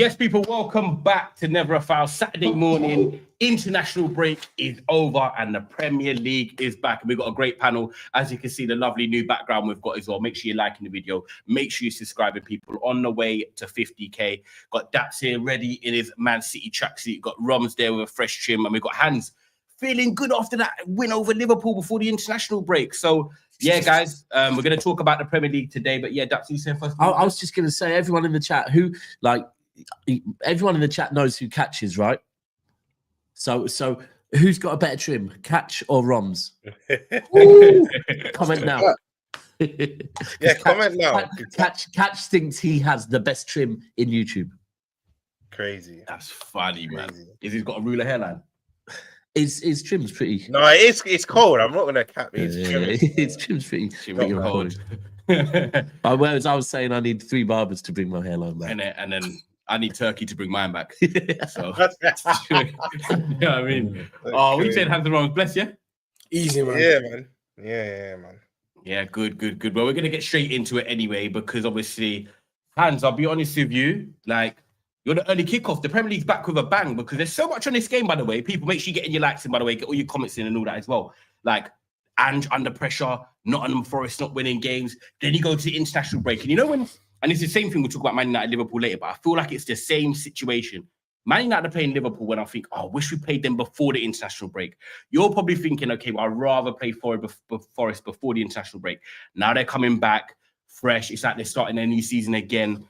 Yes, people, welcome back to Never a Foul. Saturday morning, international break is over and the Premier League is back. And we've got a great panel. As you can see, the lovely new background we've got as well. Make sure you're liking the video. Make sure you're subscribing, people. On the way to 50K. Got Daps here ready in his Man City tracksuit. Got Roms there with a fresh trim. And we've got Hans feeling good after that win over Liverpool before the international break. So, yeah, guys, we're going to talk about the Premier League today. But, yeah, Daps, you said first. I was just going to say, everyone in the chat everyone in the chat knows who catches, right? So who's got a better trim, Catch or Roms? Comment now. Yeah, comment now. Catch thinks he has the best trim in YouTube. Crazy. That's funny, man. Is he's got a ruler hairline? His trim's pretty. No, it's cold. I'm not gonna cap it. His trim's pretty Cold. Whereas I was saying I need 3 barbers to bring my hairline back. And then I need Turkey to bring mine back. So, you know what I mean? Oh, we said have the wrongs. Bless you. Easy, man. Yeah, man. Yeah, man. Yeah, good. Well, we're going to get straight into it anyway, because obviously, Hans, I'll be honest with you, like, you're the early kickoff. The Premier League's back with a bang because there's so much on this game, by the way. People, make sure you get in your likes in, by the way. Get all your comments in and all that as well. Like, Ange under pressure, Nottingham Forest not winning games. Then you go to the international break. And you know when... And it's the same thing we'll talk about Man United, Liverpool later, but I feel like it's the same situation. Man United are playing Liverpool when I think, I wish we played them before the international break. You're probably thinking, okay, well, I'd rather play Forest before the international break. Now they're coming back fresh. It's like they're starting their new season again.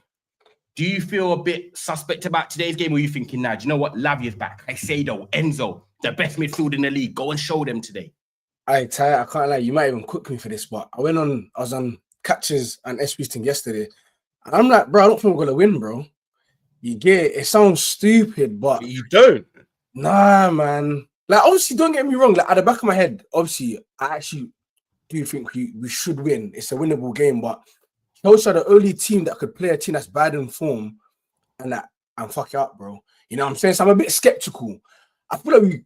Do you feel a bit suspect about today's game, or are you thinking, nah, do you know what? Lavia's back. Caicedo, Enzo, the best midfield in the league. Go and show them today. I can't lie. You might even cook me for this, but I was on Catches and SP's thing yesterday. And I'm like, bro, I don't think we're going to win, bro. You get it. It sounds stupid, but... You don't? Nah, man. Like, obviously, don't get me wrong. Like, at the back of my head, obviously, I actually do think we should win. It's a winnable game, but Chelsea are the only team that could play a team that's bad in form and fuck it up, bro. You know what I'm saying? So I'm a bit skeptical. I feel like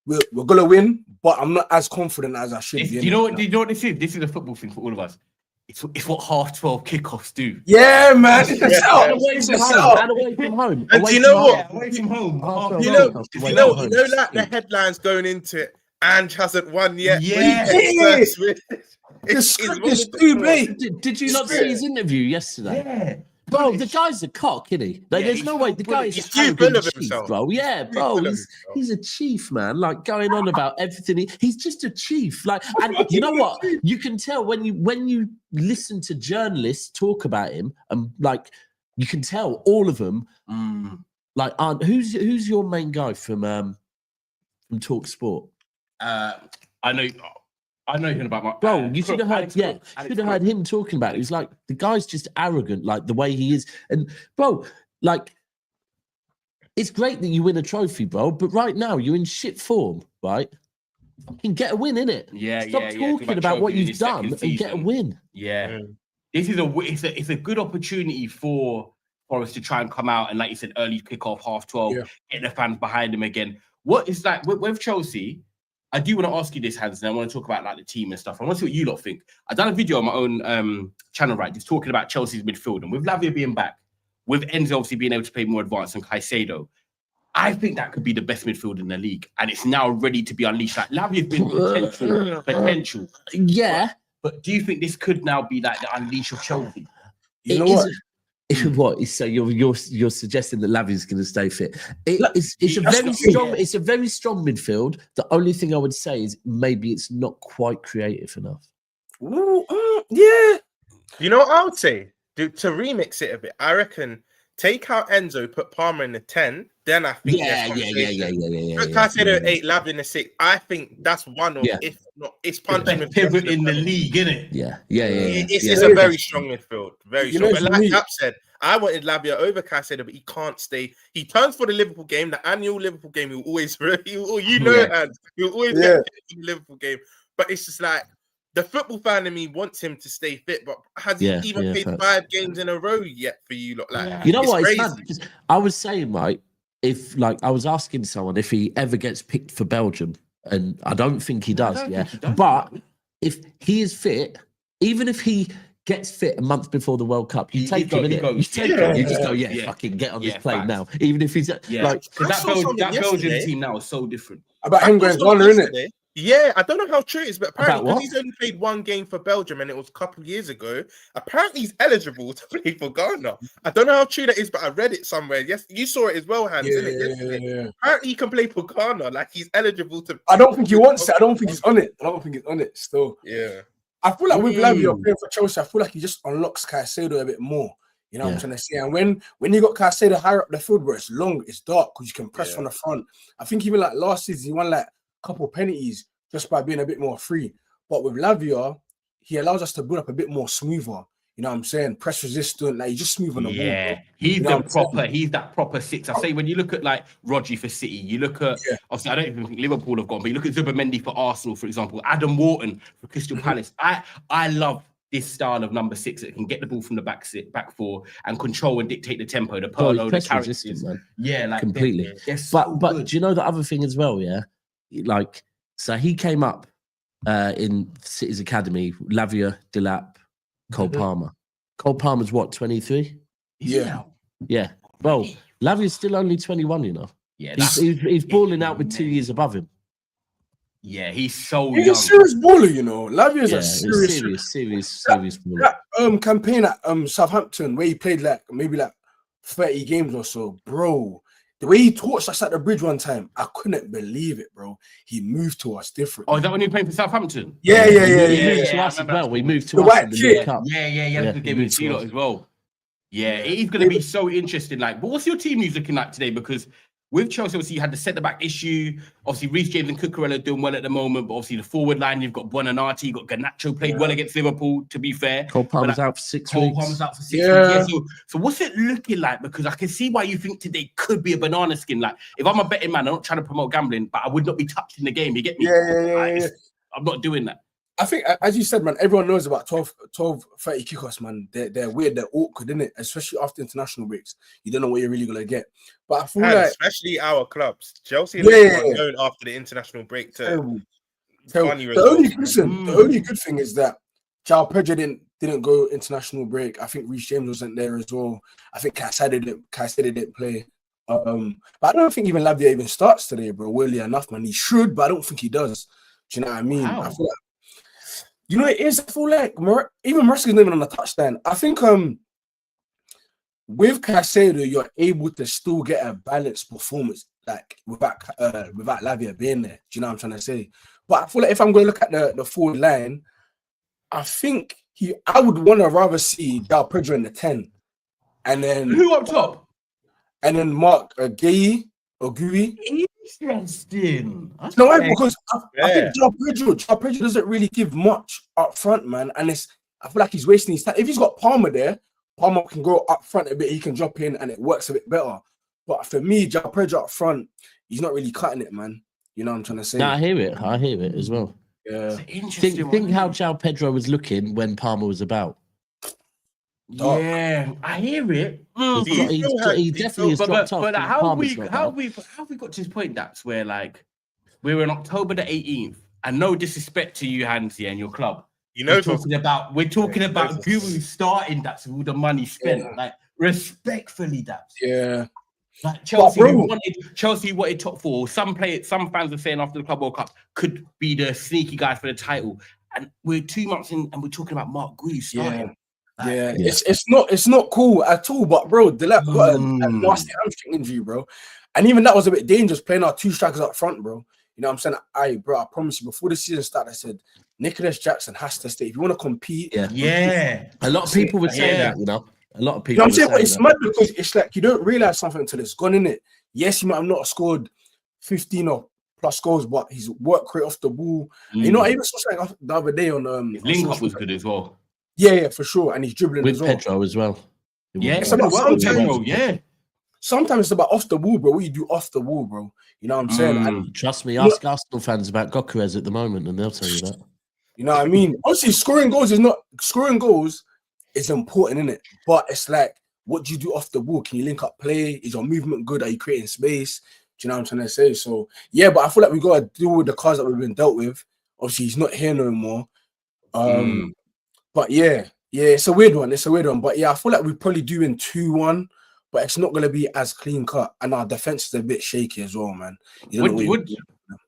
we're going to win, but I'm not as confident as I should be. You know what this is? This is a football thing for all of us. It's what 12:30 kickoffs do. Yeah, man. Away from home. And do you know what? Away from home. You know, like the headlines going into it. Ange hasn't won yet. Yeah. It's too late. Did you not see his interview yesterday? Yeah. Bro, the guy's a cock, isn't he? Like, there's no way the guy is too full of chief, himself. bro. Yeah, bro, he's a chief, man. Like, going on about everything. He's just a chief. Like, and you know what? You can tell when you listen to journalists talk about him, and like, you can tell all of them. Like, who's your main guy from Talk Sport? I know anything about my bro. You should have heard, should have heard him talking about it. He's like, the guy's just arrogant, like the way he is. And bro, like, it's great that you win a trophy, bro. But right now you're in shit form, right? You can get a win, innit? Yeah, Stop talking about what you've done and get a win. Yeah, this is it's a good opportunity for us to try and come out and, like you said, early kickoff, 12:30, get the fans behind them again. What is like with Chelsea? I do want to ask you this, Hans, and I want to talk about like the team and stuff. I want to see what you lot think. I've done a video on my own channel, right, just talking about Chelsea's midfield. And with Lavia being back, with Enzo obviously being able to play more advanced and Caicedo, I think that could be the best midfield in the league. And it's now ready to be unleashed. Like, Lavia's been potential. Yeah. But do you think this could now be like the unleash of Chelsea? You know what? What? So you're suggesting that Lavia's going to stay fit? It's a very strong midfield. The only thing I would say is maybe it's not quite creative enough. Yeah. You know what I would say? To remix it a bit, I reckon take out Enzo, put Palmer in the 10. Then I think yeah. Put Caicedo 8, Lavia in the 6. I think that's one of, if not, it's punching the pivot in the league, isn't it? Yeah. It's a very strong midfield, very strong. But like Cap said, I wanted Lavia over Caicedo, but he can't stay. He turns for the Liverpool game, the annual Liverpool game. He'll always, he'll always get the Liverpool game. But it's just like the football fan in me wants him to stay fit, but has he even played 5 games in a row yet for you? Like, you know what? It's I was saying, right. If like I was asking someone if he ever gets picked for Belgium, and I don't think he does, but if he is fit, even if he gets fit a month before the World Cup. You take him, innit? You take yeah, him. You just go, yeah. fucking get on this Yeah, plane facts. now. Even if he's like, that Belgian team now is so different. About him going Ghana, innit? Yeah, I don't know how true it is, but apparently About what? because he's only played one game for Belgium and it was a couple of years ago, apparently he's eligible to play for Ghana. I don't know how true that is, but I read it somewhere. Yes, you saw it as well, Hans, innit? Yeah. Apparently he can play for Ghana, like he's eligible to. I don't think he wants it. I don't think he's on it. Still. Yeah. I feel like with Lavia playing for Chelsea, I feel like he just unlocks Caicedo a bit more. You know what I'm trying to say? And when you got Caicedo higher up the field, where it's long, it's dark, because you can press from the front. I think even like last season, he won like a couple of penalties just by being a bit more free. But with Lavia, he allows us to build up a bit more smoother. You know what I'm saying? Press resistant, like he's just smooth on the ball. Yeah, he's that proper six. I say when you look at like Rodri for City, you look at obviously I don't even think Liverpool have gone, but you look at Zubimendi for Arsenal, for example, Adam Wharton for Crystal Palace. I love this style of number 6 that can get the ball from the back four and control and dictate the tempo, the Pirlo, the characters. Yeah, like completely. They're so but good. Do you know the other thing as well? Yeah, like so he came up in City's academy. Lavia, Delap, Cole Palmer. Cole Palmer's what, 23? Yeah. Well, Lavia's still only 21. You know. Yeah, he's balling out with 2 years above him. Yeah, he's so He's young. a serious baller, you know. Lavia's a serious baller. That campaign at Southampton where he played like maybe 30 games or so, bro. The way he torched us at the bridge one time, I couldn't believe it, bro. He moved to us different. Oh, is that when you were playing for Southampton? Yeah. He moved to us as well. We moved to us in the League Cup. Yeah. He had a good game with G-Lot as well. Yeah, it is going to be so interesting. Like, but what's your team news looking like today? Because with Chelsea, obviously, you had the centre-back issue. Obviously, Reece James and Cucurella doing well at the moment. But obviously, the forward line, you've got Buonanotte, you've got Garnacho, played well against Liverpool, to be fair. Cole Palmer's out for 6 weeks. Palmer's out for 6 weeks. Yeah, so what's it looking like? Because I can see why you think today could be a banana skin. Like, if I'm a betting man, I'm not trying to promote gambling, but I would not be touching the game. You get me? Yeah. I'm not doing that. I think, as you said, man, everyone knows about 12-30 kickoffs, man. They're weird, they're awkward, innit? Especially after international breaks. You don't know what you're really going to get. But I feel like... Especially our clubs. Chelsea are known after the international break to... Terrible. The only good thing is that João Pedro didn't go international break. I think Reece James wasn't there as well. I think Caicedo didn't play. But I don't think even Lavia even starts today, bro. Weirdly enough, man. He should, but I don't think he does. Do you know what I mean? Wow. I feel like... You know what it is? I feel like even Maresca's not even on the touchdown. I think with Caicedo, you're able to still get a balanced performance, like without Lavia being there. Do you know what I'm trying to say? But I feel like if I'm going to look at the forward line, I think I would want to rather see João Pedro in the 10, and then who up top, and then Mark Gueye or Gui. Interesting. No, why? Because I think João Pedro doesn't really give much up front, man. And I feel like he's wasting his time. If he's got Palmer there, Palmer can go up front a bit. He can drop in, and it works a bit better. But for me, João Pedro up front, he's not really cutting it, man. You know what I'm trying to say? No, I hear it as well. Yeah. Think how João Pedro was looking when Palmer was about. Yeah, I hear it. He definitely has dropped off. But how have we got to this point, that's where like we're on October the 18th, and no disrespect to you, Hans, and your club. You know, we're talking about Guru starting that with all the money spent. Like respectfully, that. Yeah. Like Chelsea wanted top 4. Some fans were saying after the Club World Cup could be the sneaky guy for the title, and we're 2 months in, and we're talking about Mark Guru starting. It's not cool at all. But bro, Delap got a nasty hamstring injury, bro, and even that was a bit dangerous playing our 2 strikers up front, bro. You know what I'm saying? I promise you, before the season started, I said Nicholas Jackson has to stay if you want to compete. Yeah. A lot of people would say that, you know. A lot of people. You know what I'm saying? But it's mad because it's like you don't realize something until it's gone, innit? Yes, he might have not scored 15 or plus goals, but his work rate off the ball. You know, I even saw something the other day on his link up was good as well. Yeah, for sure. And he's dribbling with as well. Pedro as well. It's about sometimes it's about off the ball, bro. What you do off the wall, bro. You know what I'm saying? And trust me, ask Arsenal fans about Gokuez at the moment, and they'll tell you that. You know what I mean? Obviously, scoring goals is important, isn't it? But it's like, what do you do off the ball? Can you link up play? Is your movement good? Are you creating space? Do you know what I'm trying to say? So yeah, but I feel like we got to deal with the cards that we've been dealt with. Obviously, he's not here no more. But yeah, Yeah, it's a weird one. But yeah, I feel like we probably do in 2-1, but it's not gonna be as clean cut. And our defense is a bit shaky as well, man.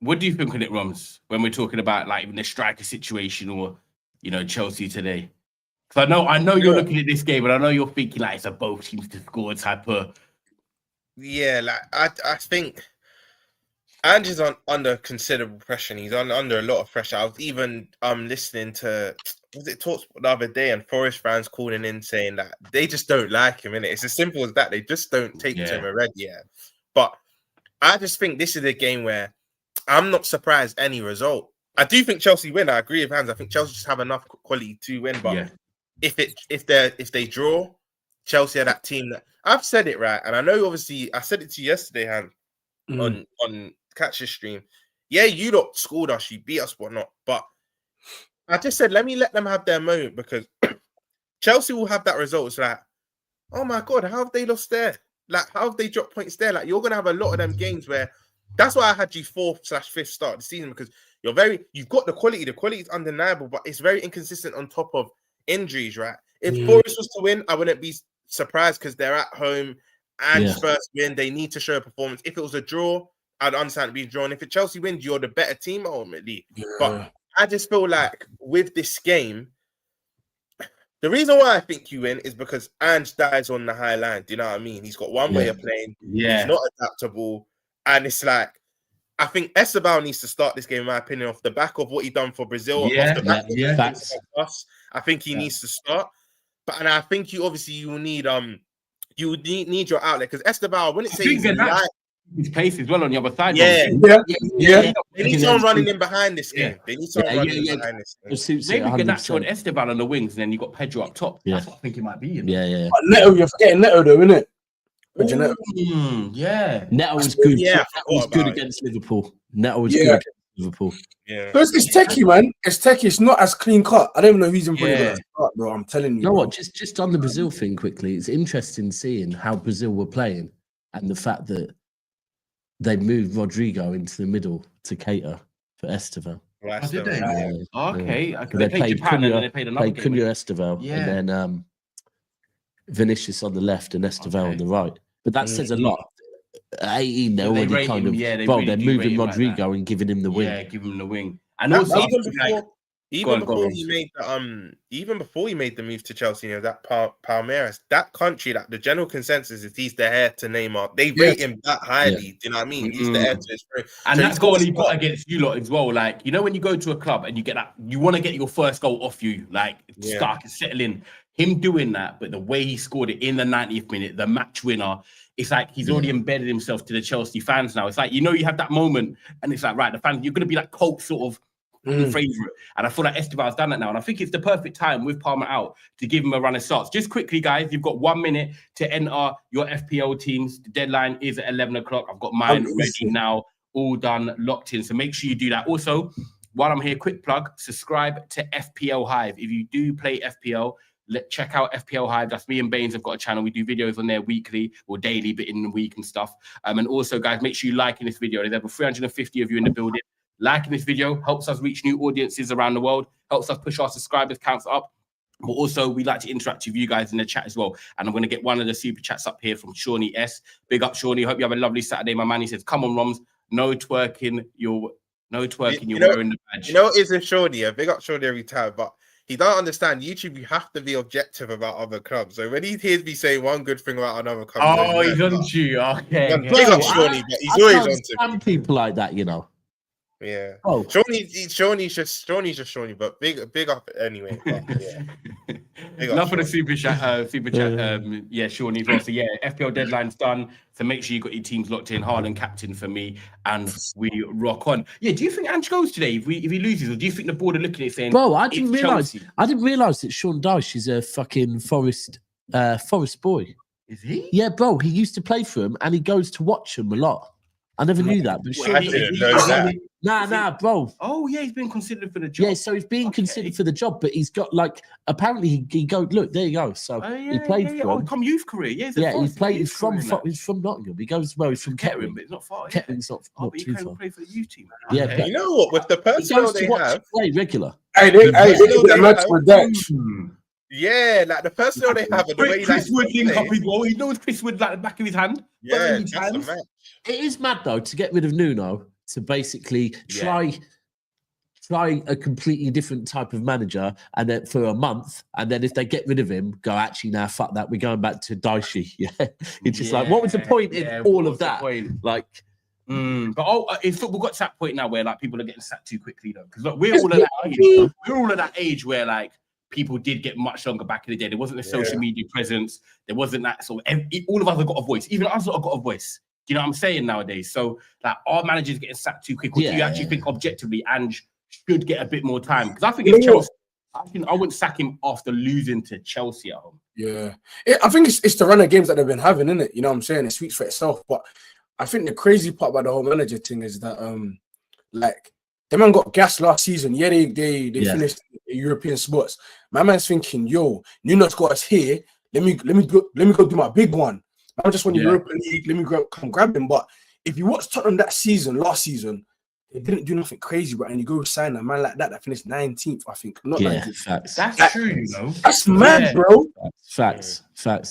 What do you think on it, Roms, when we're talking about like even the striker situation or Chelsea today? Because I know you're looking at this game and I know you're thinking like it's a both teams to score type of. Yeah, like I think Ange is under considerable pressure. And he's under a lot of pressure. I was even listening to talks the other day, and Forest fans calling in saying that they just don't like him. Innit? It's as simple as that. They just don't take to him already. Yeah, but I just think this is a game where I'm not surprised any result. I do think Chelsea win. I agree with Hans. I think Chelsea just have enough quality to win. But if they draw, Chelsea are that team that I've said it right, and I know obviously I said it to you yesterday, Hans, on Catch's stream. Yeah, you lot scored us, you beat us, whatnot. But I just said let them have their moment because Chelsea will have that result. It's like, oh my god, how have they lost there? Like, how have they dropped points there? Like, you're gonna have a lot of them games where that's why I had you 4th/5th start of the season because you've got the quality. The quality is undeniable, but it's very inconsistent on top of injuries, right? If Forest was to win, I wouldn't be surprised because they're at home and Spurs win. They need to show a performance. If it was a draw, I'd understand it being drawn. If Chelsea wins, you're the better team ultimately. Yeah. But I just feel like with this game, the reason why I think you win is because Ange dies on the high line. Do you know what I mean? He's got one way of playing. He's not adaptable. And it's like, I think Esteban needs to start this game, in my opinion, off the back of what he done for Brazil. Off the back of us. I think he needs to start. And I think you will need need your outlet because Esteban, when it says his pace as well on the other side. Yeah. They need someone running in behind this game. They need someone running in behind this game. Maybe Garnacho and Esteban on the wings, and then you got Pedro up top. That's what I think it might be. Yeah. But Neto, you're forgetting Neto though, innit? Neto was good. Yeah, Neto was good against Liverpool. Yeah. Yeah. So it's techie, man. It's techie. It's not as clean cut. I don't even know who's in front of that start, bro. I'm telling you. You know what? Just on the Brazil thing quickly, it's interesting seeing how Brazil were playing and the fact that they moved Rodrigo into the middle to cater for Estevan. Did they? Okay. They played Japan and then they played another game. Cunha Estevan and then Vinicius on the left and Estevan on the right. But that says a lot. 18, they're already kind of they're moving Rodrigo and giving him the wing. Yeah, give him the wing. And also even before he made the move to Chelsea, that Palmeiras, that country, that the general consensus is he's the heir to Neymar. They rate him that highly. Do you know what I mean? He's the heir to his career. And so that's goal he put against you lot as well. Like, when you go to a club and you get that, you want to get your first goal off you, like start and settle in. Him doing that, but the way he scored it in the 90th minute, the match winner, it's like he's already embedded himself to the Chelsea fans now. It's like, you have that moment, and it's like, right, the fans, you're going to be like Coke sort of favorite. And I feel like Esteban's done that now. And I think it's the perfect time with Palmer out to give him a run of starts. Just quickly, guys, you've got 1 minute to enter your FPL teams. The deadline is at 11 o'clock. I've got mine ready now, all done, locked in. So make sure you do that. Also, while I'm here, quick plug, subscribe to FPL Hive. If you do play FPL, check out FPL Hive. That's me and Baines have got a channel. We do videos on there weekly or daily, but in the week and stuff. And also, guys, make sure you like in this video. There's over 350 of you in the building. Liking this video helps us reach new audiences around the world, helps us push our subscribers counts up. But also, we like to interact with you guys in the chat as well. And I'm going to get one of the super chats up here from Shawnee S. Big up, Shawnee. Hope you have a lovely Saturday, my man. He says, come on, Roms. No twerking. You're wearing the badge. It's Shawnee. Big up Shawnee every time, but he don't understand YouTube. You have to be objective about other clubs. So when he hears me say one good thing about another club, he's on to you. Okay. Big up Shawnee, but he's always on to some people like that, Yeah. Oh, Shawnee's just Shawnee, but big up anyway. But, Enough for the super chat. Shawnee as well. So FPL deadline's done. So make sure you got your teams locked in. Haaland captain for me, and we rock on. Yeah. Do you think Ange goes today if he loses, or do you think the board are looking at it saying, "Bro, I didn't realize that Sean Dyche is a fucking Forest boy." Is he? Yeah, bro. He used to play for him, and he goes to watch him a lot. I never knew that, but I didn't know that. Nah, bro. Oh yeah, he's been considered for the job. Yeah, so he's being considered for the job, but he's got apparently he go look there you go. So he played from come youth career. He's played. He's from Nottingham. He goes he's from Kettering, but it's not far. Kettering's not too far. Play for the youth team. Yeah, but you know what? With the personnel they have, play regular. Hey, they get a match with that. Yeah, like the personnel they have and the way Chris he Wood likes link to up play. as well. He knows Chris Wood like the back of his hand. Yeah, Burnley that's the times. match. It is mad though to get rid of Nuno to basically try a completely different type of manager, and then for a month, and then if they get rid of him, go actually now fuck that, we're going back to Daishi. Yeah, it's just like what was the point in all of that? Like. But if football got to that point now where like people are getting sacked too quickly though, because we're all at that age. We're all at that age where like people did get much longer back in the day. There wasn't a social media presence. There wasn't that sort of. All of us have got a voice. Even us have got a voice. Do you know what I'm saying nowadays? So like our managers getting sacked too quick. Do you actually think objectively Ange should get a bit more time? Because I think if Chelsea, I wouldn't sack him after losing to Chelsea at home. Yeah, I think it's the run of games that they've been having, isn't it? You know what I'm saying? It speaks for itself, but. I think the crazy part about the whole manager thing is that like the man got gas last season. Yeah, they finished European spots. My man's thinking, yo, Nuno's got us here. Let me go do my big one. I just won the Europa League. Let me come grab him. But if you watch Tottenham last season, they didn't do nothing crazy, bro. And you go sign a man like that finished 19th, I think. Not 19th. Facts. That's true, you know. That's mad, bro. Facts.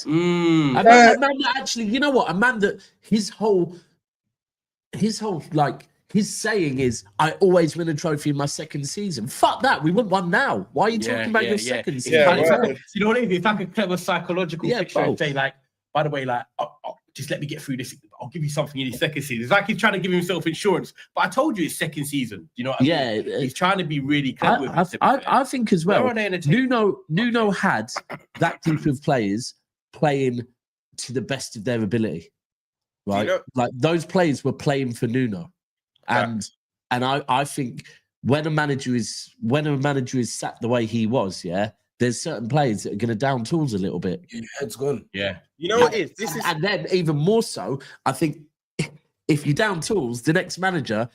A man that actually, you know what? A man that his whole like his saying is, I always win a trophy in my second season. Fuck that. We want one now. Why are you talking about your second season? You know what I mean? It's like a clever psychological picture and say, like, by the way, like, just let me get through this. I'll give you something in his second season. It's like he's trying to give himself insurance. But I told you it's second season. You know what I mean? He's trying to be really clever with it. I think as well, Nuno had that group of players playing to the best of their ability. Right? Like those players were playing for Nuno. And I think when a manager is sat the way he was, there's certain players that are going to down tools a little bit. Your head's gone. Yeah. You know what it is? And then even more so, I think if you're down tools, the next manager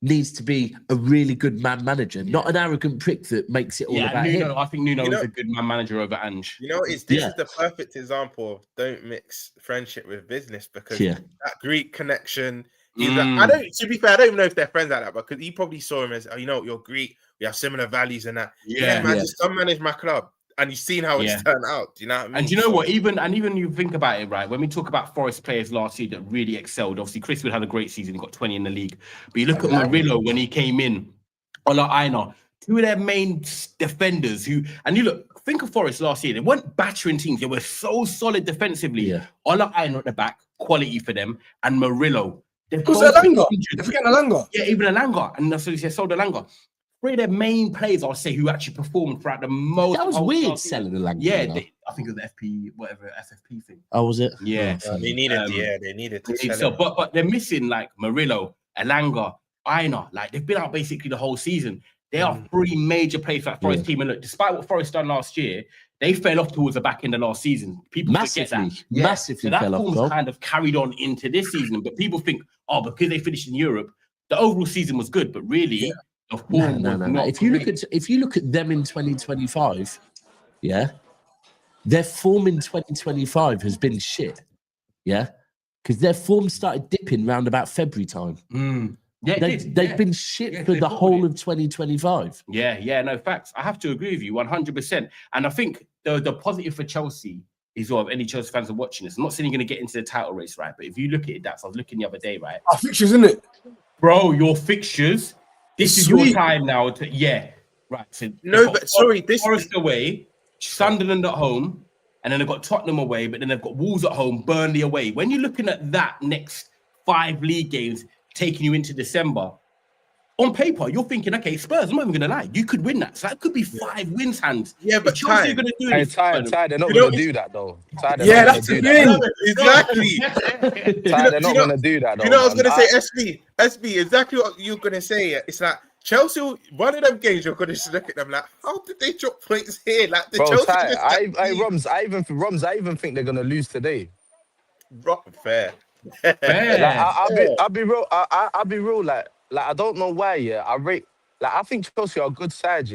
needs to be a really good man manager, not an arrogant prick that makes it all about him. I think Nuno is a good man manager over Ange. You know what it is? This is the perfect example of don't mix friendship with business, because that Greek connection. To be fair, I don't even know if they're friends like that, because he probably saw him as, oh, you know, you're Greek, we have similar values and that. Just come manage my club, and you've seen how it's turned out. Do you know what I mean? And do you know what? Even you think about it, right? When we talk about Forest players last year that really excelled, obviously Chris Wood had a great season. He got 20 in the league. But you look at Murillo when he came in, Ola Aina, two of their main defenders and you look, think of Forest last year. They weren't battering teams. They were so solid defensively. Ola Aina at the back, quality for them, and Murillo. Who's Alanga? They're forgetting Alanga. Yeah, even Alanga. And that's what he said, sold Alanga. Three of their main players, I'll say, who actually performed throughout the most. That was weird selling Alanga. Yeah, I think it was the FFP thing. Oh, was it? Yeah. They needed to sell it. But they're missing like Murillo, Alanga, Aina. Like they've been out basically the whole season. They are three major players for that Forest team. And look, despite what Forest done last year, they fell off towards the back end of last season. People forget that. Massively so that fell form's off. kind of carried on into this season. But people think, because they finished in Europe, the overall season was good. But really, the form was not. If you look at them in 2025, their form in 2025 has been shit. Yeah, because their form started dipping round about February time. They've been shit for the whole of 2025. No, facts. I have to agree with you 100%. And I think the positive for Chelsea is, if any Chelsea fans are watching this, I'm not saying you're going to get into the title race, right? But if you look at it, I was looking the other day, right? Our fixtures, isn't it? Bro, your fixtures, this is your time now right. So Forest away, Sunderland at home, and then they've got Tottenham away, but then they've got Wolves at home, Burnley away. When you're looking at that next 5 league games taking you into December, on paper, you're thinking, okay, Spurs, I'm not even going to lie, you could win that. So that could be 5 wins, hands. Yeah, but Chelsea are going to do it. They're not going to do that, though. That's the thing. Exactly. They're not going to do that, though. You know what I was going to say, SB, exactly what you're going to say. It's like, Chelsea, one of them games, you're going to look at them like, how did they drop points here? Like, the Chelsea... I even think they're going to lose today. Fair. I'll be real. I'll be real. Like I don't know why. I think Chelsea are a good side.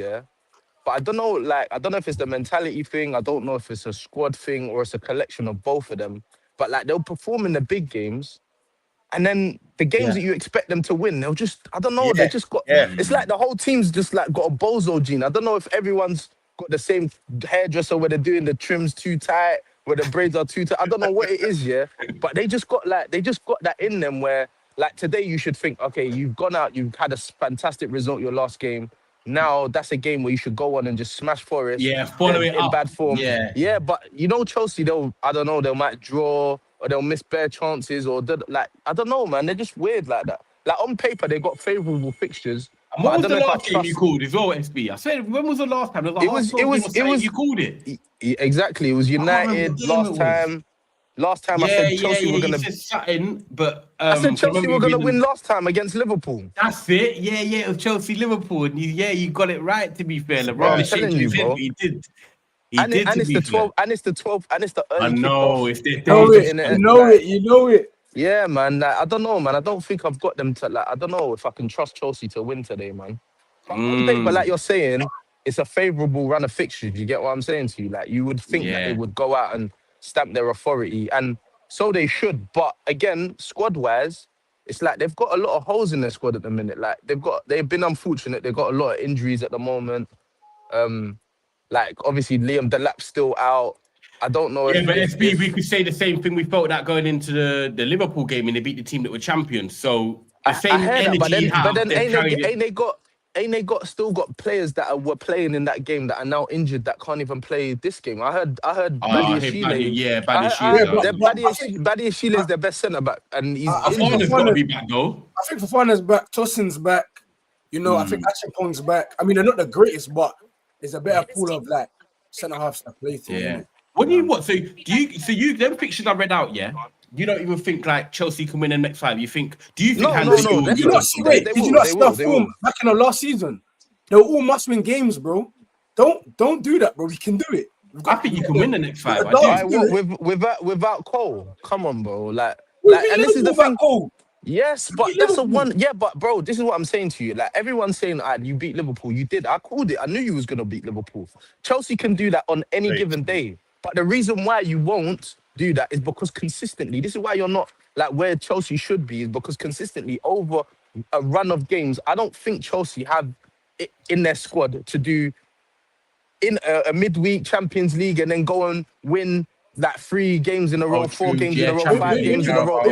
But I don't know. I don't know if it's the mentality thing. I don't know if it's a squad thing or it's a collection of both of them. But they'll perform in the big games, and then the games that you expect them to win, they'll just. I don't know. They just got. It's like the whole team's just got a bozo gene. I don't know if everyone's got the same hairdresser where they're doing the trims too tight, where the braids are too tight. I don't know what it is, yeah. But they just got that in them where like today you should think, okay, you've gone out, you've had a fantastic result your last game. Now that's a game where you should go on and just smash Forest. Yeah, follow it in up. bad form. Yeah. Yeah, but you know Chelsea, I don't know, they might draw or they'll miss bare chances or like I don't know, man. They're just weird like that. Like on paper, they got favourable fixtures. And what was the last game you called as well, SB? I said, when was the last time? It was you called it. Exactly. It was United last time. Last time I said Chelsea were going to... something, but... I said Chelsea were going to win last time against Liverpool. That's it. Yeah, it was Chelsea-Liverpool. And you got it right, to be fair. I'm telling you, bro. He did. And it's the 12th, and it's the 12th, and it's the early I know. kickoff. It's the you know it. Yeah, man. Like, I don't know, man. I don't think I've got them to... Like, I don't know if I can trust Chelsea to win today, man. But on paper, like you're saying, it's a favourable run of fixtures. You get what I'm saying to you? Like, you would think that they would go out and stamp their authority, and so they should. But again, squad-wise, it's like they've got a lot of holes in their squad at the minute. Like they've been unfortunate. They've got a lot of injuries at the moment. Like obviously Liam Delap's still out. I don't know. Yeah, but SB, we could say the same thing we felt that going into the Liverpool game and they beat the team that were champions. So the same energy. But then ain't they still got players that were playing in that game that are now injured that can't even play this game? I heard Badiashile. Badiashile is their best centre back, and he's Fofana's got to be back though. I think Fofana's back, Tosin's back. You know, I think Acheampong's back. I mean, they're not the greatest, but there's a better pool of like centre halves that play through. Yeah. So them pictures I read out, yeah. You don't even think like Chelsea can win in the next 5. You think? Do you think? No. Did you not see that form back in the last season? They were all must-win games, bro. Don't do that, bro. We can do it. I think you can win the next 5. Without Cole, come on, bro. Like and this is the thing. Cole. Yes, but that's a one. Yeah, but bro, this is what I'm saying to you. Like everyone's saying, you beat Liverpool. You did. I called it. I knew you was gonna beat Liverpool. Chelsea can do that on any given day. But the reason why you won't do that is because consistently, this is why you're not like where Chelsea should be, is because consistently over a run of games, I don't think Chelsea have it in their squad to do in a midweek Champions League and then go and win like 3 games in a row, 4 games in a row, 5 games in a row.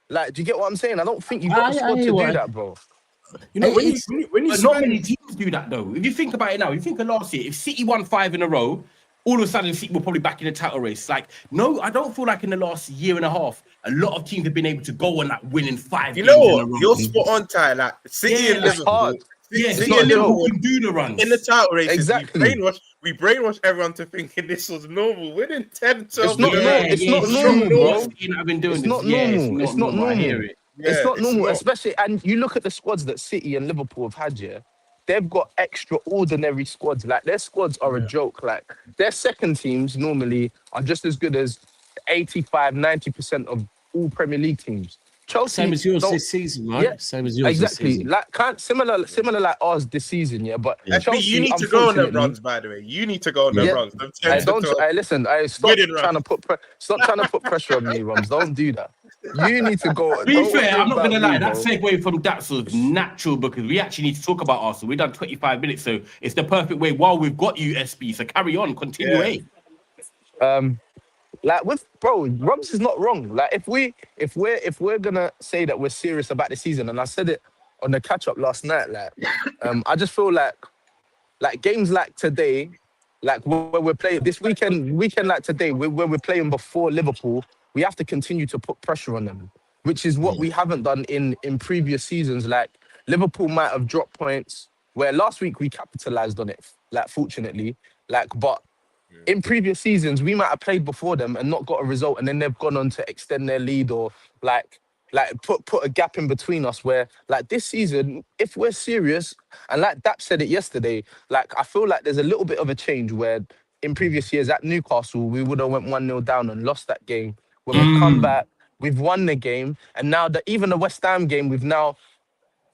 Like, do you get what I'm saying? I don't think you've got a squad to do that, bro. You know, when you not many teams do that though. If you think about it now, you think of last year, if City won 5 in a row, all of a sudden City were probably back in the title race. Like, no, I don't feel like in the last year and a half, a lot of teams have been able to go on like winning 5 games. You know what? You're spot on, Ty. Like City and Liverpool. City and Liverpool can do the runs. In the title race. Exactly. We brainwashed everyone to thinking this was normal. Winning 10, 12. It's not normal, bro. I've been doing it's not normal. It's not normal. I hear it. It's not normal, especially, and you look at the squads that City and Liverpool have had, yeah, they've got extraordinary squads. Like, their squads are a joke. Like, their second teams normally are just as good as 85, 90% of all Premier League teams. Chelsea, same as yours this season, right? Yeah, same as yours exactly. This season. Like, similar like ours this season, yeah. But Chelsea, you need to go on the runs, by the way. You need to go on the runs. Listen. Stop trying to put pressure on me, Rums. Don't do that. You need to go. To be fair, I'm not going to lie. That segue from that was natural because we actually need to talk about Arsenal. We've done 25 minutes, so it's the perfect way while we've got you, SB. So carry on, continue. Like Rums is not wrong. Like if we're gonna say that we're serious about the season, and I said it on the catch up last night, like I just feel like games like today, like where we're playing this weekend like today, where we're playing before Liverpool, we have to continue to put pressure on them, which is what we haven't done in previous seasons. Like Liverpool might have dropped points, where last week we capitalized on it, like fortunately, but in previous seasons we might have played before them and not got a result, and then they've gone on to extend their lead or like put a gap in between us. Where like this season, if we're serious, and like Dap said it yesterday, like I feel like there's a little bit of a change where in previous years at Newcastle we would have went 1-0 down and lost that game. When we've come back, we've won the game, and now that even the West Ham game, we've now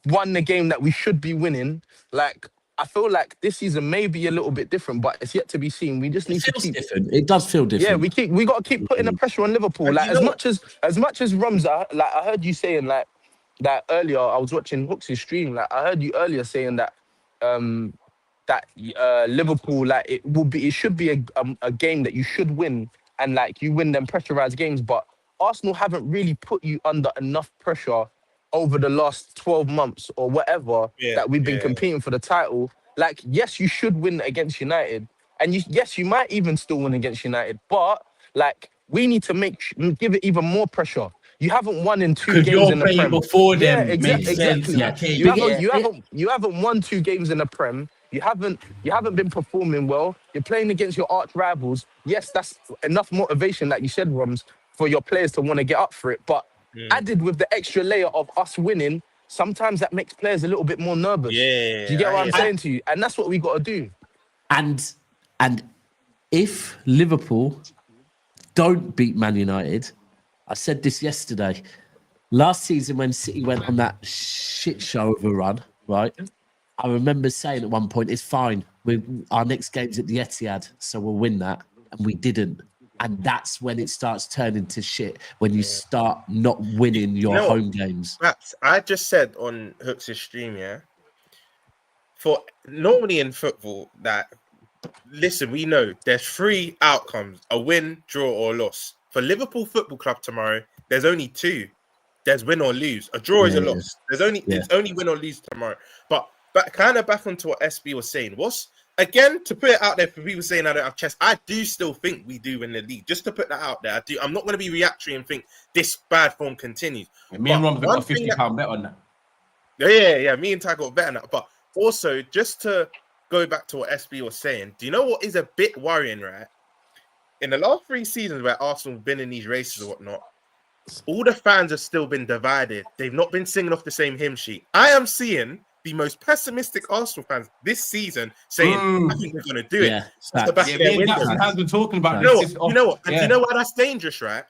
won the game that we should be winning. Like, I feel like this season may be a little bit different, but it's yet to be seen. We just need to keep different. It does feel different. Yeah, we got to keep putting the pressure on Liverpool. Like as much as Rums, I heard you saying like that earlier. I was watching Hooks' stream. Like I heard you earlier saying that that Liverpool, like it should be a game that you should win, and like you win them pressurized games. But Arsenal haven't really put you under enough pressure over the last 12 months or whatever that we've been competing for the title. Like, yes, you should win against United, and yes, you might even still win against United, but like we need to give it even more pressure. You haven't won in 2 games in the Prem. Before them, exactly. Yeah, okay. You haven't won 2 games in the Prem. You haven't been performing well. You're playing against your arch rivals. Yes, that's enough motivation, like you said, Roms, for your players to want to get up for it. But added with the extra layer of us winning, sometimes that makes players a little bit more nervous. Yeah, do you get what I'm saying to you? And that's what we got to do. And if Liverpool don't beat Man United, I said this yesterday, last season when City went on that shit show of a run, right? I remember saying at one point, it's fine. Our next game's at the Etihad, so we'll win that. And we didn't. And that's when it starts turning to shit, when you start not winning your home games. Perhaps I just said on Hooks' stream, for normally in football, that listen, we know there's 3 outcomes: a win, draw, or loss. For Liverpool Football Club tomorrow, there's only 2. There's win or lose. A draw is a loss. There's only win or lose tomorrow. But kind of back onto what SB was saying, again, to put it out there for people saying I don't have chest, I do still think we do win the league. Just to put that out there, I'm not going to be reactionary and think this bad form continues. Me and Ron got a £50 bet on that. Yeah. Me and Ty got a bet on that. But also, just to go back to what SB was saying, do you know what is a bit worrying, right? In the last 3 seasons where Arsenal have been in these races or whatnot, all the fans have still been divided. They've not been singing off the same hymn sheet. I am seeing the most pessimistic Arsenal fans this season saying, I think we're going to do it. That's been talking about this. You know what? And do you know why that's dangerous, right?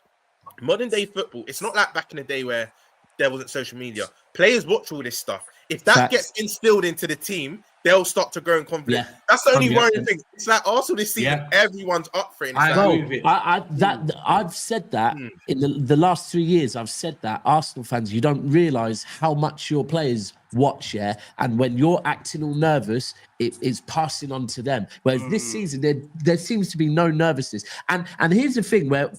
Modern day football, it's not like back in the day where there wasn't social media. Players watch all this stuff. If that gets instilled into the team, they'll start to grow in confidence. That's the only worrying thing. It's like Arsenal this season, everyone's up for it. I've said that in the last 3 years. I've said that Arsenal fans, you don't realise how much your players watch, and when you're acting all nervous, it's passing on to them. Whereas this season, there seems to be no nervousness. And here's the thing where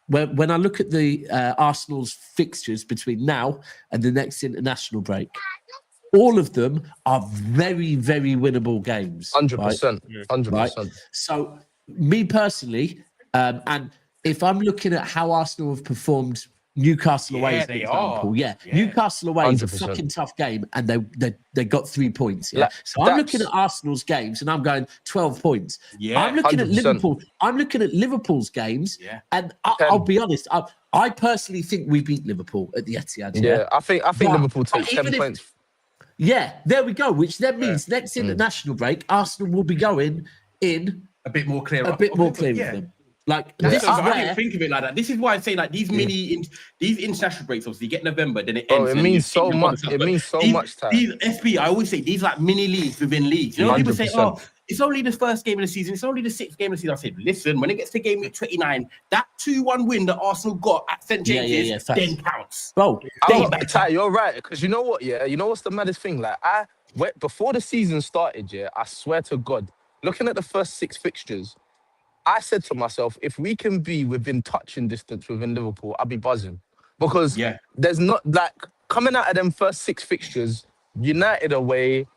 when I look at the Arsenal's fixtures between now and the next international break, all of them are very, very winnable games. 100%. 100%. Right? So, me personally, and if I'm looking at how Arsenal have performed Newcastle away, for example, Newcastle away is a fucking tough game, and they got 3 points. So I'm looking at Arsenal's games, and I'm going 12 points. I'm looking 100%. At Liverpool. I'm looking at Liverpool's games, and I'll be honest. I personally think we beat Liverpool at the Etihad. I think Liverpool takes 10 points. There we go. Which then means next international break, Arsenal will be going in a bit more clear. With them. Like this is I didn't think of it like that. This is why I say like these these international breaks. Obviously, you get November, then it ends. It means so much. It means so much time. These SP, I always say these like mini leagues within leagues. You know, people say, "Oh, it's only the first game of the season. It's only the 6th game of the season." I said, "Listen, when it gets to game week 29, that 2-1 win that Arsenal got at St James's then counts." Bro, Ty, you're right. Because you know what? You know what's the maddest thing? Like before the season started, I swear to God, looking at the first 6 fixtures, I said to myself, if we can be within touching distance within Liverpool, I'll be buzzing. Because there's not, like, coming out of them first 6 fixtures, United away,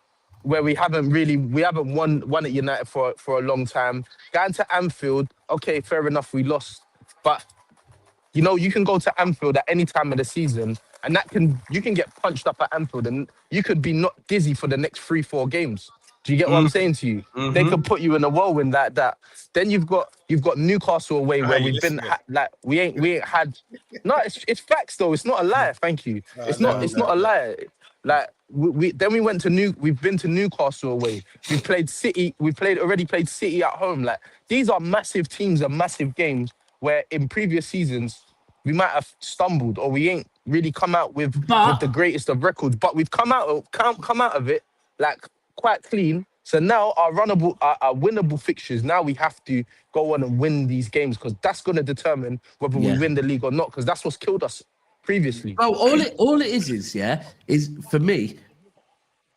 where we haven't won at United for a long time. Going to Anfield, okay, fair enough, we lost. But, you know, you can go to Anfield at any time of the season, and you can get punched up at Anfield, and you could be not dizzy for the next 3-4 games. Do you get what I'm saying to you? They could put you in a whirlwind like that. Then you've got Newcastle away where we've been we ain't had. No, it's facts though. It's not a lie. Thank you. It's not a lie. Like we've been to Newcastle away. We've played City. Already played City at home. Like these are massive teams and massive games where in previous seasons we might have stumbled or we ain't really come out with the greatest of records. But we've come out of it like quite clean. So now our winnable fixtures, now we have to go on and win these games because that's going to determine whether we win the league or not, because that's what's killed us previously. Well, all it is for me,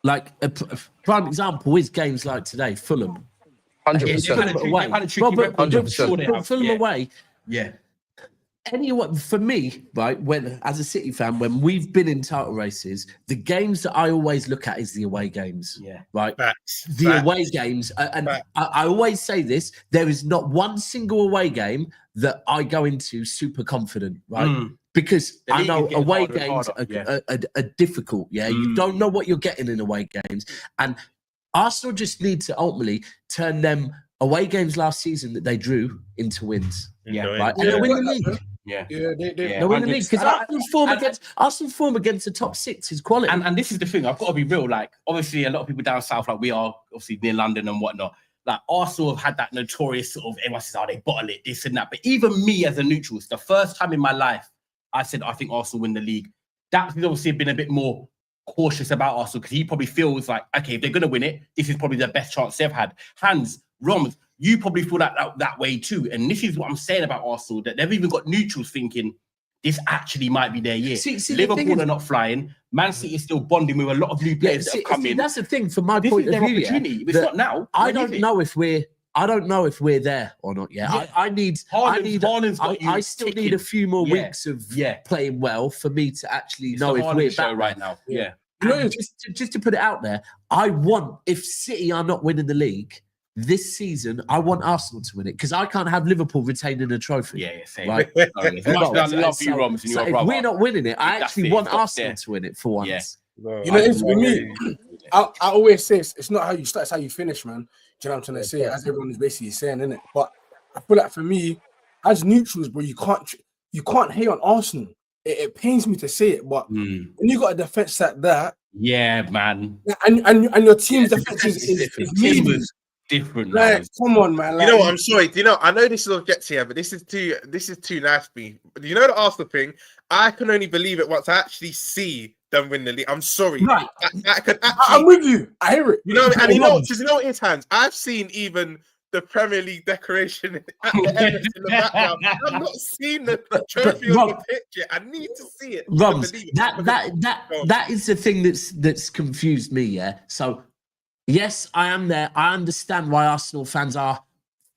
Like a prime example is games like today, Fulham. 100%. Fulham away. Yeah. Anyone for me, right? When as a City fan, when we've been in title races, the games that I always look at is the away games. Yeah, right. Facts. Away games, and I always say this: there is not one single away game that I go into super confident, right? Because I know away games are difficult. Yeah, you don't know what you're getting in away games, and Arsenal just need to ultimately turn them away games last season that they drew into wins. Yeah, right, and they'll win the league. They'll win the league because Arsenal's form against the top six is quality. And this is the thing, I've got to be real. Like, obviously, a lot of people down south, like we are, obviously near London and whatnot. Like, Arsenal have had that notorious sort of everyone says, "Oh, they bottle it, this and that." But even me as a neutral, it's the first time in my life I said I think Arsenal win the league. That's obviously been a bit more cautious about Arsenal because he probably feels like, okay, if they're going to win it, this is probably the best chance they've had. Hans, Roms, you probably feel that way too. And this is what I'm saying about Arsenal, that they've even got neutrals thinking this actually might be their year. Liverpool are not flying. Man City is still bonding with a lot of new players that have come in. That's the thing from my point of view. It's not now. I don't know if we're there or not yet. Yeah. I still need a few more weeks of playing well for me to actually know if we're back right now. Yeah. Just to put it out there, if City are not winning the league this season, I want Arsenal to win it because I can't have Liverpool retaining a trophy. Yeah, same. Right? I love you, Roms, and your brother. If we're not winning it, I actually want Arsenal to win it for once. Yeah. You know, it's for me. I always say it's not how you start, it's how you finish, man. Do you know what I'm trying to say? As everyone is basically saying, innit? But I feel like for me, as neutrals, bro, you can't hate on Arsenal. It pains me to say it, but when you got a defense like that, yeah, man, and your team's defense is different. Like, come on, man. Like, you know what? I'm sorry. Do you know? I know this will get to you, but this is too nice for me. You know the Arsenal thing? I can only believe it once I actually see them win the league. I'm sorry. Right. I'm with you. I hear it. You know, and you know what it is, Hans? I've seen even the Premier League decoration at the Emirates in the background. I've not seen the trophy on the pitch yet. I need to see it. Roms, that is the thing that's confused me. Yeah. So. Yes, I am there. I understand why Arsenal fans are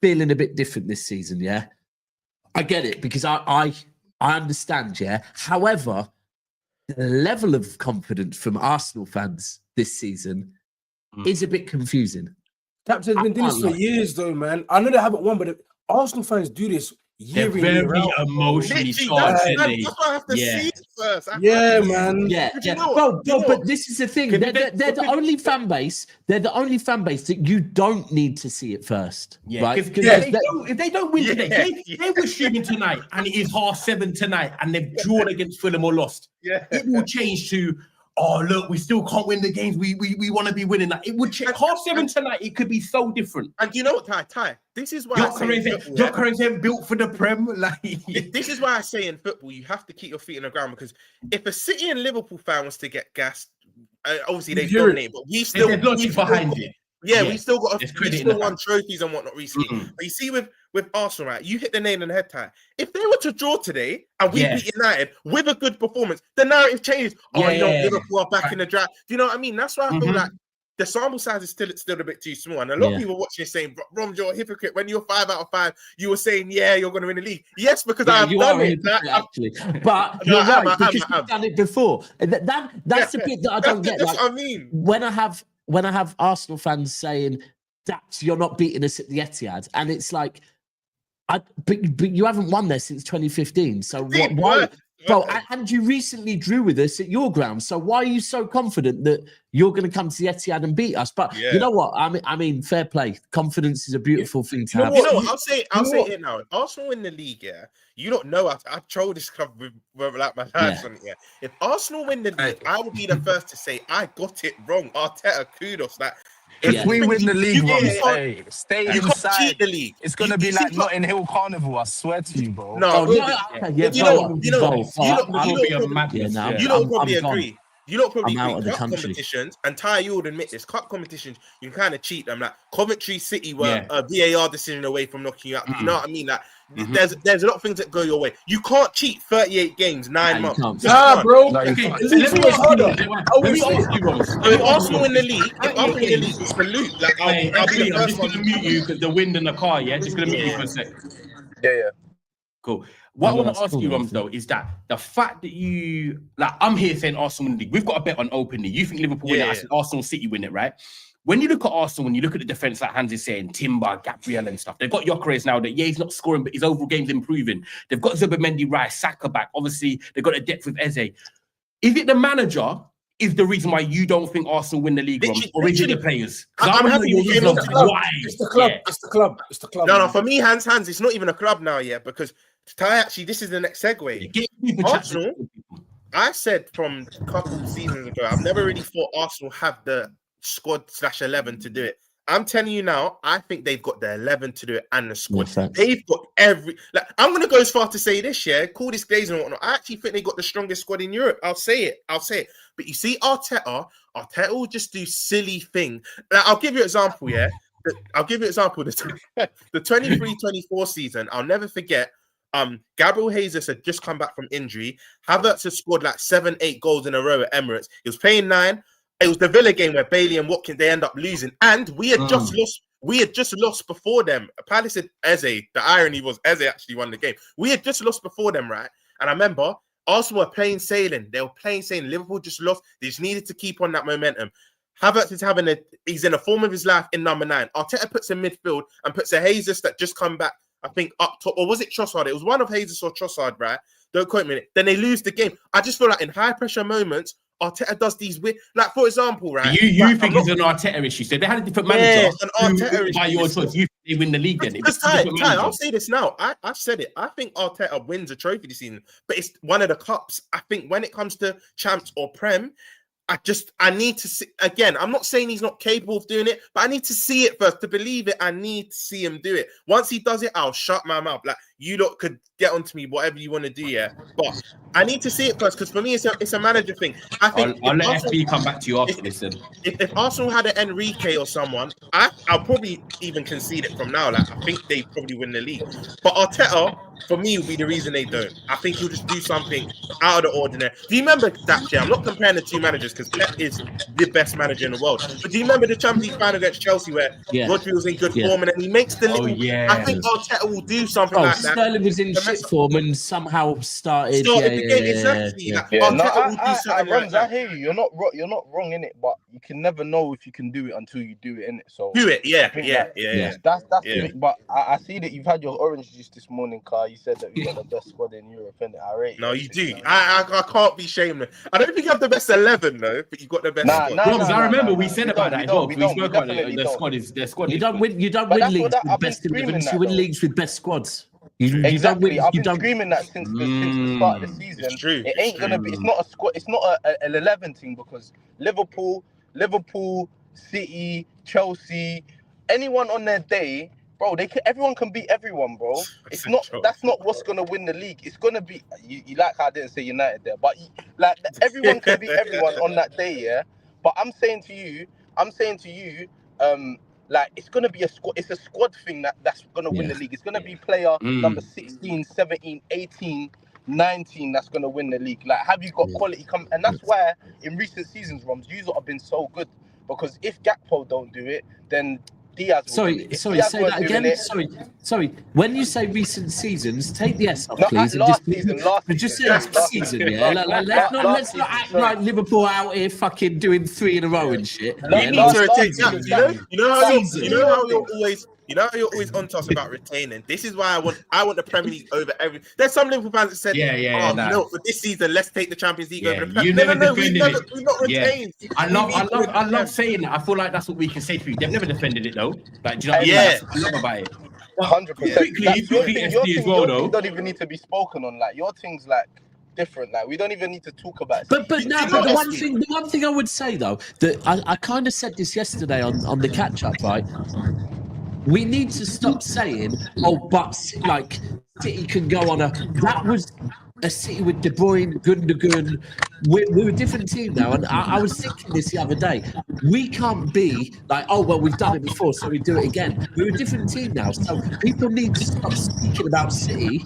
feeling a bit different this season, yeah? I get it because I understand, yeah? However, the level of confidence from Arsenal fans this season is a bit confusing. Captain's been doing this for years, though, man. I know they haven't won, but Arsenal fans do this They're very emotionally charged. That's why I have to see it first. Man. But this is the thing. They're the only fan base. They're the only fan base that you don't need to see it first. Yeah, right? If they don't win today, they were streaming tonight, and it is 7:30 tonight, and they've drawn against Fulham or lost. Yeah, it will change to. Oh, look, we still can't win the games. We want to be winning that. It would check 7:30 tonight. It could be so different. And you know what, Ty? This is why your career built for the Prem. Like, this is why I say in football, you have to keep your feet on the ground because if a City and Liverpool fan was to get gassed, obviously they dominate, but we still there's logic behind it. Yeah, we still won trophies and whatnot recently. But you see, with Arsenal, right, you hit the nail on the head, Ty. If they were to draw today and we beat United with a good performance, the narrative changes. Liverpool are back in the draft. Do you know what I mean? That's why I feel like the sample size is still a bit too small. And a lot of people watching it saying, Rom, you're a hypocrite. When you're 5 out of 5, you were saying, you're going to win the league. Yes, because I have done it. Actually. But you're right, because you've done it before. And that's the bit that I don't get. That's what I mean. When I have Arsenal fans saying that you're not beating us at the Etihad, and it's like, but you haven't won there since 2015. So why? Bro, and you recently drew with us at your ground. So why are you so confident that you're going to come to the Etihad and beat us? But you know what? I mean, fair play. Confidence is a beautiful thing to have. You know what? I'll say it now. Arsenal win the league, you don't know. I trolled this club with like my hands on it. Yeah. If Arsenal win the league, I will be the first to say I got it wrong. Arteta, kudos. Like, if we win the league, stay you inside. Can't cheat the league. It's gonna be like Notting Hill Carnival. I swear to you, bro. No, you know what? You know probably agree. You lot probably I'm out think of the cup country. competitions, and Ty, you would admit this, cup competitions, you can kind of cheat them. Like Coventry City were a VAR decision away from knocking you out. You know what I mean? Like there's a lot of things that go your way. You can't cheat 38 games, 9 months. Bro. Okay, It's let me ask you, harder. Ross. So if Arsenal win the league, salute. Like I'll be the I'm first just one. gonna mute you because the wind in the car. Yeah, just gonna mute you for a sec. Yeah. Cool. What I want that's to ask cool, you, man. Roms, though, is that the fact that you I'm here saying Arsenal win the league. We've got a bet on openly. You think Liverpool win it? I said Arsenal City win it, right? When you look at Arsenal, when you look at the defense, like Hans is saying, Timber, Gabriel, and stuff, they've got Gyökeres now that he's not scoring, but his overall game's improving. They've got Zubimendi, Rice, Saka back. Obviously, they've got a depth with Eze. Is it the manager? Is the reason why you don't think Arsenal win the league, Roms, or is it the players? I'm happy we came into why. It's the club. It's the club. It's the club. No, for me, Hans, it's not even a club now, because Ty, actually, this is the next segue. Arsenal, I said from a couple of seasons ago, I've never really thought Arsenal have the squad /11 to do it. I'm telling you now, I think they've got the 11 to do it and the squad. They've got I'm going to go as far to say this, call this glazing and whatnot. I actually think they got the strongest squad in Europe. I'll say it. But you see, Arteta will just do silly thing. I'll give you an example, I'll give you an example. The 23-24 season, I'll never forget. Gabriel Jesus had just come back from injury. Havertz had scored like 7-8 goals in a row at Emirates. He was playing 9. It was the Villa game where Bailey and Watkins, they end up losing. And we had just lost. We had just lost before them. Palace had Eze. The irony was Eze actually won the game. We had just lost before them, right? And I remember Arsenal were plain sailing. They were plain sailing. Liverpool just lost. They just needed to keep on that momentum. Havertz is he's in a form of his life in number 9. Arteta puts in midfield and puts a Jesus that just come back, I think, up top. Or was it Trossard? It was one of Jesus or Trossard, right? Don't quote me. Then they lose the game. I just feel like in high pressure moments, Arteta does these weird, like for example, right? You think it's an Arteta issue? So they had a different manager. Yeah, it's an Arteta issue. By your choice, you think they win the league then? Because Ty, I'll say this now. I've said it. I think Arteta wins a trophy this season, but it's one of the cups. I think when it comes to champs or Prem, I need to see again. I'm not saying he's not capable of doing it, but I need to see it first to believe it. I need to see him do it. Once he does it, I'll shut my mouth. Like you lot could get onto me, whatever you want to do, but I need to see it first because for me, it's a manager thing. I think I'll let FB come back to you after this. Then, if Arsenal had an Enrique or someone, I'll probably even concede it from now. Like I think they probably win the league, but Arteta for me will be the reason they don't. I think he'll just do something out of the ordinary. Do you remember that? I'm not comparing the two managers because Pep is the best manager in the world. But do you remember the Champions League final against Chelsea where Rodri was in good form and then he makes the little? I think Arteta will do something like that. Sterling was in shit form and somehow started the game exactly. I hear you. You're not wrong in it, but you can never know if you can do it until you do it in it. So do it, That's the but I see that you've had your orange juice this morning, Kai. You said that you got the best squad in Europe, and I rate. No, you do. I can't be shameless. I don't think you have the best 11 though, but you got the best squad. I remember we said about that as well. We spoke about it. The squad. You don't win leagues with best 11s. You win leagues with best squads. Exactly. I've been screaming that since the start of the season. It's true. It ain't gonna be. It's not a squad. It's not an 11 thing because Liverpool, City, Chelsea, anyone on their day, bro. Everyone can beat everyone, bro. It's not. That's not what's gonna win the league. It's gonna be. You like how I didn't say United there, but everyone can beat everyone on that day, yeah. But I'm saying to you, like it's gonna be a squad. It's a squad thing that's gonna win the league. It's gonna be player number 16, 17, 18, 19 that's gonna win the league. Like, have you got quality come? And that's why in recent seasons, Roms, you have been so good because if Gakpo don't do it, then Diaz. Sorry, say that again. Sorry. When you say recent seasons, take the S off, please. Last season. Just say last season, yeah. Let's not act like Liverpool out here fucking doing 3 in a row and shit. You need to rotate that. You know how you're always on to us about retaining. This is why I want the Premier League over everything. There's some Liverpool fans that said, for this season, let's take the Champions League over the Premier League. No, we've not retained. I love saying that. I feel like that's what we can say to you. They've never defended it though. Like, do you know what I mean? I love about it. 100%. Your thing don't even need to be spoken on. Like your thing's like different. Like we don't even need to talk about it. But the one thing I would say though, that I kind of said this yesterday on the catch up, right? We need to stop saying, but like City can go on that was a City with De Bruyne, Gundogan, we're a different team now. And I was thinking this the other day. We can't be like, oh, well, we've done it before, so we do it again. We're a different team now. So people need to stop speaking about City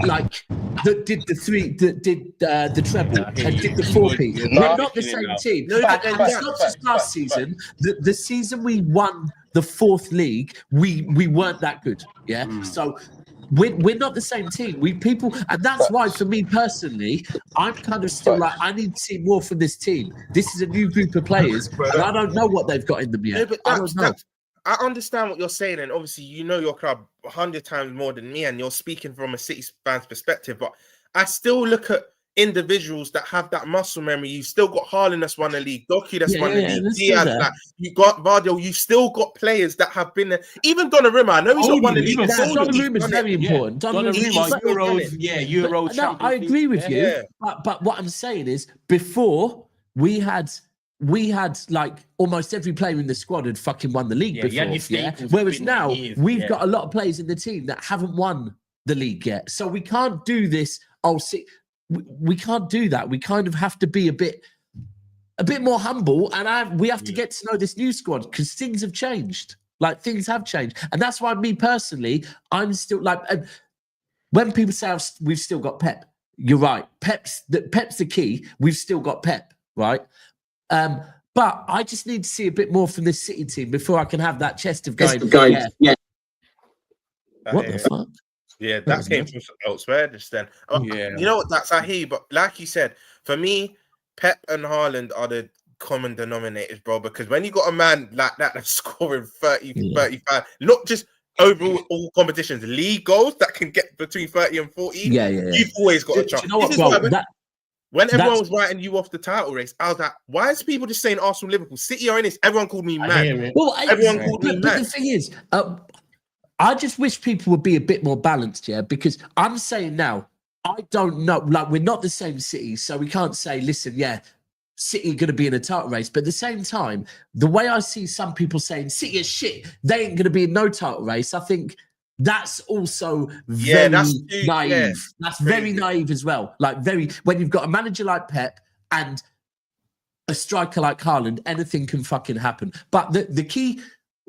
like that did the treble and did the 4P. We're not the same team. No, But but it's not just last season. The season we won the 4th league, we weren't that good. Yeah. So we're not the same team. And that's why for me personally, I'm kind of still like, I need to see more from this team. This is a new group of players, and I don't know what they've got in them yet. No, but I don't know. I understand what you're saying, and obviously you know your club 100 times more than me, and you're speaking from a City fan's perspective. But I still look at individuals that have that muscle memory. You've still got Haaland that's won the league, Doku that's won the league, Diaz, like, you got Vardio. You've still got players that have been there. Even Donnarumma, I know he's not won the league. Donnarumma is very important. Donnarumma, Euros. No, I agree with you. Yeah. But what I'm saying is, before we had like almost every player in the squad had fucking won the league before. Whereas now we've got a lot of players in the team that haven't won the league yet. So we can't do this. We can't do that. We kind of have to be a bit more humble, and we have to get to know this new squad because things have changed. Like things have changed, and that's why me personally, I'm still like, when people say we've still got Pep, you're right. Pep's the key. We've still got Pep, right? But I just need to see a bit more from this City team before I can have that chest of going. Yeah. What the fuck? Yeah, that came from elsewhere just then. You know what? I hear you, but like you said, for me, Pep and Haaland are the common denominators, bro. Because when you got a man like that that's scoring 30, 35, not just overall all competitions, league goals that can get between 30 and 40, you've always got a chance. You know what, bro? When everyone was writing you off the title race, I was like, why is people just saying Arsenal, Liverpool, City are in this? Everyone called me mad. Well, everyone called me mad. But the thing is, I just wish people would be a bit more balanced, because I'm saying now, I don't know, like we're not the same City, so we can't say, listen, City are going to be in a title race. But at the same time, the way I see some people saying City is shit, they ain't going to be in no title race, I think that's also very naive. Yeah, that's very naive as well. Like when you've got a manager like Pep and a striker like Haaland, anything can fucking happen. But the key,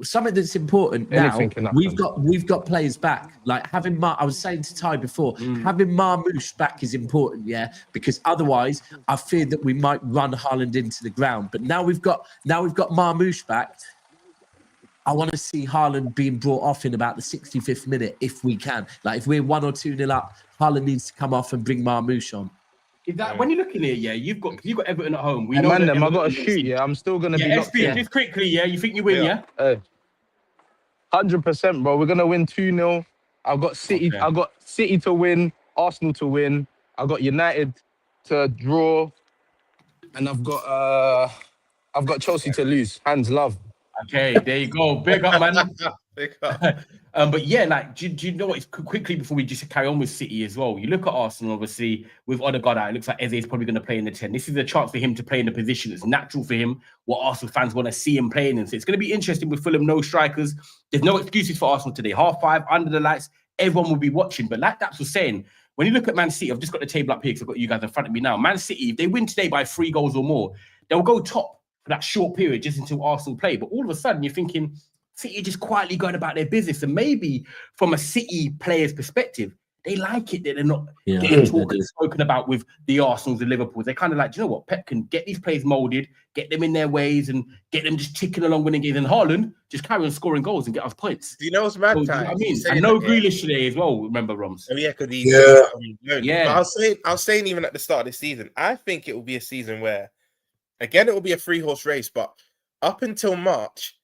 something that's important now, we've got players back. Like having I was saying to Ty before, having Marmoush back is important, because otherwise I fear that we might run Haaland into the ground. But now we've got Marmoush back. I want to see Haaland being brought off in about the 65th minute if we can. Like if we're 1 or 2-0 up, Haaland needs to come off and bring Marmoush on. Is that when you're looking here? You've got Everton at home. We know I got to shoot. I'm still gonna be. Just quickly. You think you win? 100%, bro. We're gonna win 2-0. I've got City. Okay. I've got City to win, Arsenal to win. I've got United to draw, and I've got Chelsea to lose. Hands love. Okay, there you go. Big up, man. Big up. But do you know what? It's quickly before we just carry on with City as well. You look at Arsenal, obviously, with Odegaard out. It looks like Eze is probably going to play in the 10. This is a chance for him to play in the position that's natural for him, what Arsenal fans want to see him playing in. So it's going to be interesting with Fulham, no strikers. There's no excuses for Arsenal today. 5:30, under the lights, everyone will be watching. But like Daps was saying, when you look at Man City, I've just got the table up here because I've got you guys in front of me now. Man City, if they win today by 3 goals or more, they'll go top for that short period just until Arsenal play. But all of a sudden, you're thinking City are just quietly going about their business. And maybe from a City player's perspective, they like it that they're not getting talked and spoken about with the Arsenals and Liverpools. They're kind of like, do you know what? Pep can get these players molded, get them in their ways, and get them just ticking along winning games. And Haaland just carry on scoring goals and get us points. Do you know what's mad time? You know what I mean, and no Grealish today as well. Remember, Roms? Oh, yeah, because I was saying even at the start of the season, I think it will be a season where, again, it will be a 3-horse race, but up until March,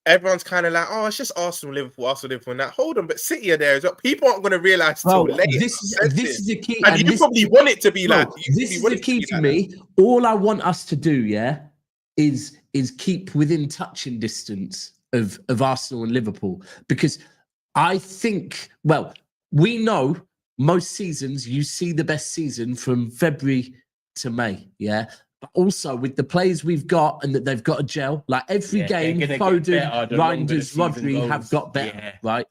everyone's kind of like, oh, it's just Arsenal, Liverpool, and that. Hold on, but City are there as well. People aren't going to realise till later. This is the key. And you probably want it to be like. This is the key for me. All I want us to do, is keep within touching distance of Arsenal and Liverpool. Because I think, we know most seasons you see the best season from February to May, But also with the players we've got and that they've got a gel, like every game, Foden, Reinders, Rodri have got better, right?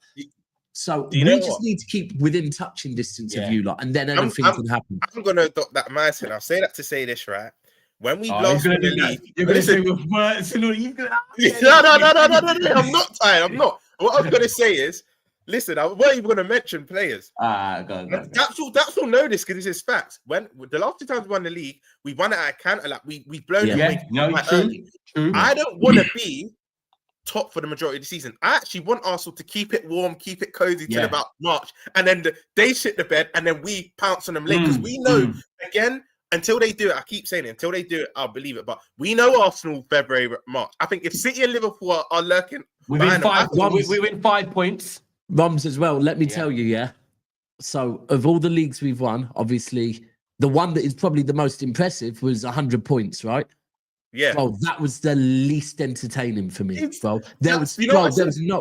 So you we know just what? need to keep within touching distance of you lot, and then anything can happen. I'm gonna adopt that mindset. I'll say that to say this, right? When we You're lost gonna in the do that. league, You're gonna listen, say with words. No, no. I'm not tired. I'm not. What I was gonna say is, listen, I wasn't even gonna mention players. Go. That's all know this because this is facts. When the last 2 times we won the league, we won it at a canter. Like we've blown it away. No, quite true. early. I don't want to be top for the majority of the season. I actually want Arsenal to keep it warm, keep it cozy till about March, and then they shit the bed, and then we pounce on them late because we know again. Until they do it, I keep saying it. Until they do it, I'll believe it. But we know Arsenal, February, March. I think if City and Liverpool are lurking, we win 5 points. Roms as well. Let me tell you, yeah. So of all the leagues we've won, obviously the one that is probably the most impressive was 100 points, right? Yeah. Bro, that was the least entertaining for me, bro. There was the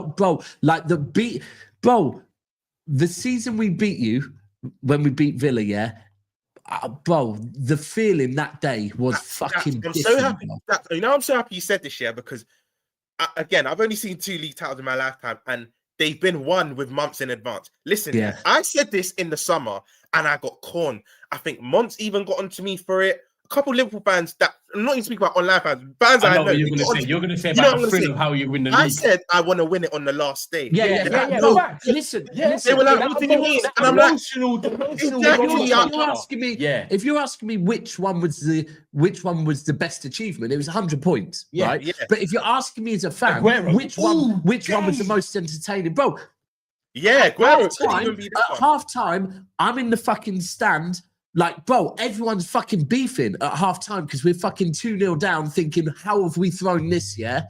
season we beat you when we beat Villa, yeah. Bro, the feeling that day was fucking. I'm so happy. I'm so happy you said this, yeah, because again, I've only seen 2 league titles in my lifetime, and they've been won with months in advance. Listen, I said this in the summer, and I got corned. I think Monts even got onto me for it. A couple of Liverpool fans that I'm not even speaking about online fans I know what you're going to say about the thrill of how you win the league. I said I want to win it on the last day. Listen. They were like, what do you mean? And I'm like, if you're asking me which one was the best achievement, it was 100 points, right? Yeah. But if you're asking me as a fan, which one was the most entertaining, bro? Yeah, at half time, I'm in the fucking stand. Like, bro, everyone's fucking beefing at half time because we're fucking 2-0 down, thinking, how have we thrown this, yeah?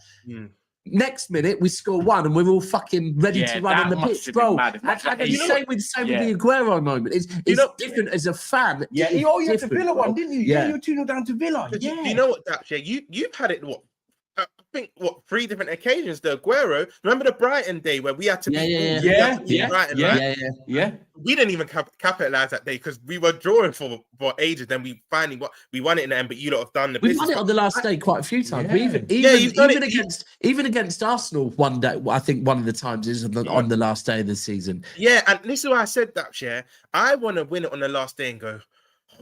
Next minute, we score 1 and we're all fucking ready to run on the pitch, bro. And same with the Aguero moment. It's different as a fan. Yeah, you had the Villa one, didn't you? Yeah, you were 2-0 down to Villa. Yeah. You know what, Daps? Yeah, you've had it, I think 3 different occasions. The Aguero, remember the Brighton day where we had to beat Brighton, right? Yeah. We didn't even capitalize that day because we were drawing for ages. Then we finally won it in the end. But you lot have done the. We won it on the last day quite a few times. Even against Arsenal one day. I think one of the times is on the last day of the season. Yeah, and this is why I said that. Yeah, I want to win it on the last day and go,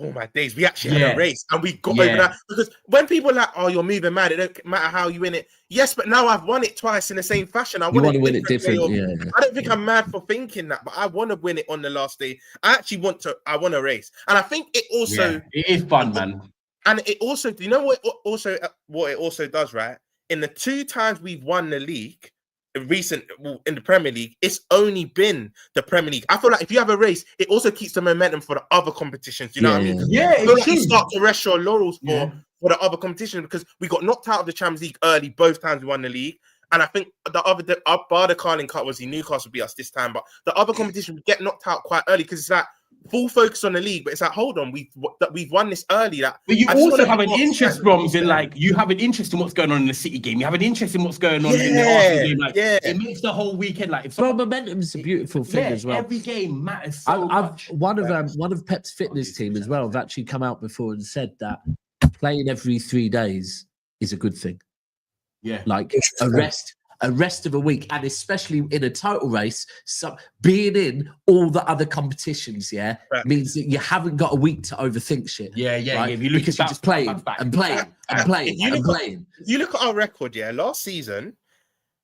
oh my days, we actually had a race and we got over that. Because when people are like, oh, you're moving mad, it don't matter how you win it. Yes, but now I've won it twice in the same fashion. I want to win it different. I don't think I'm mad for thinking that, but I want to win it on the last day. I want to race. And I think it also it is fun, man. And it also, do you know what it also does, right? In the 2 times we've won the league, in the Premier League, it's only been the Premier League. I feel like if you have a race, it also keeps the momentum for the other competitions. You know what I mean? Yeah, I feel like you start to rest your laurels for the other competition because we got knocked out of the Champions League early both times we won the league. And I think bar the Carling Cup was Newcastle beat us this time, but the other competition we get knocked out quite early because it's like full focus on the league, but it's like, hold on, we've won this early. But you also have an interest, Roms, in like you have an interest in what's going on in the City game. You have an interest in what's going on in the Arsenal game. Like, it makes the whole weekend like. Momentum is a beautiful thing as well. Every game matters so much. One of Pep's fitness team as well have actually come out before and said that playing every 3 days is a good thing. Yeah, like a rest of a week, and especially in a total race, being in all the other competitions, means that you haven't got a week to overthink shit. Right? If you look because you're just playing and playing. You look at our record, last season,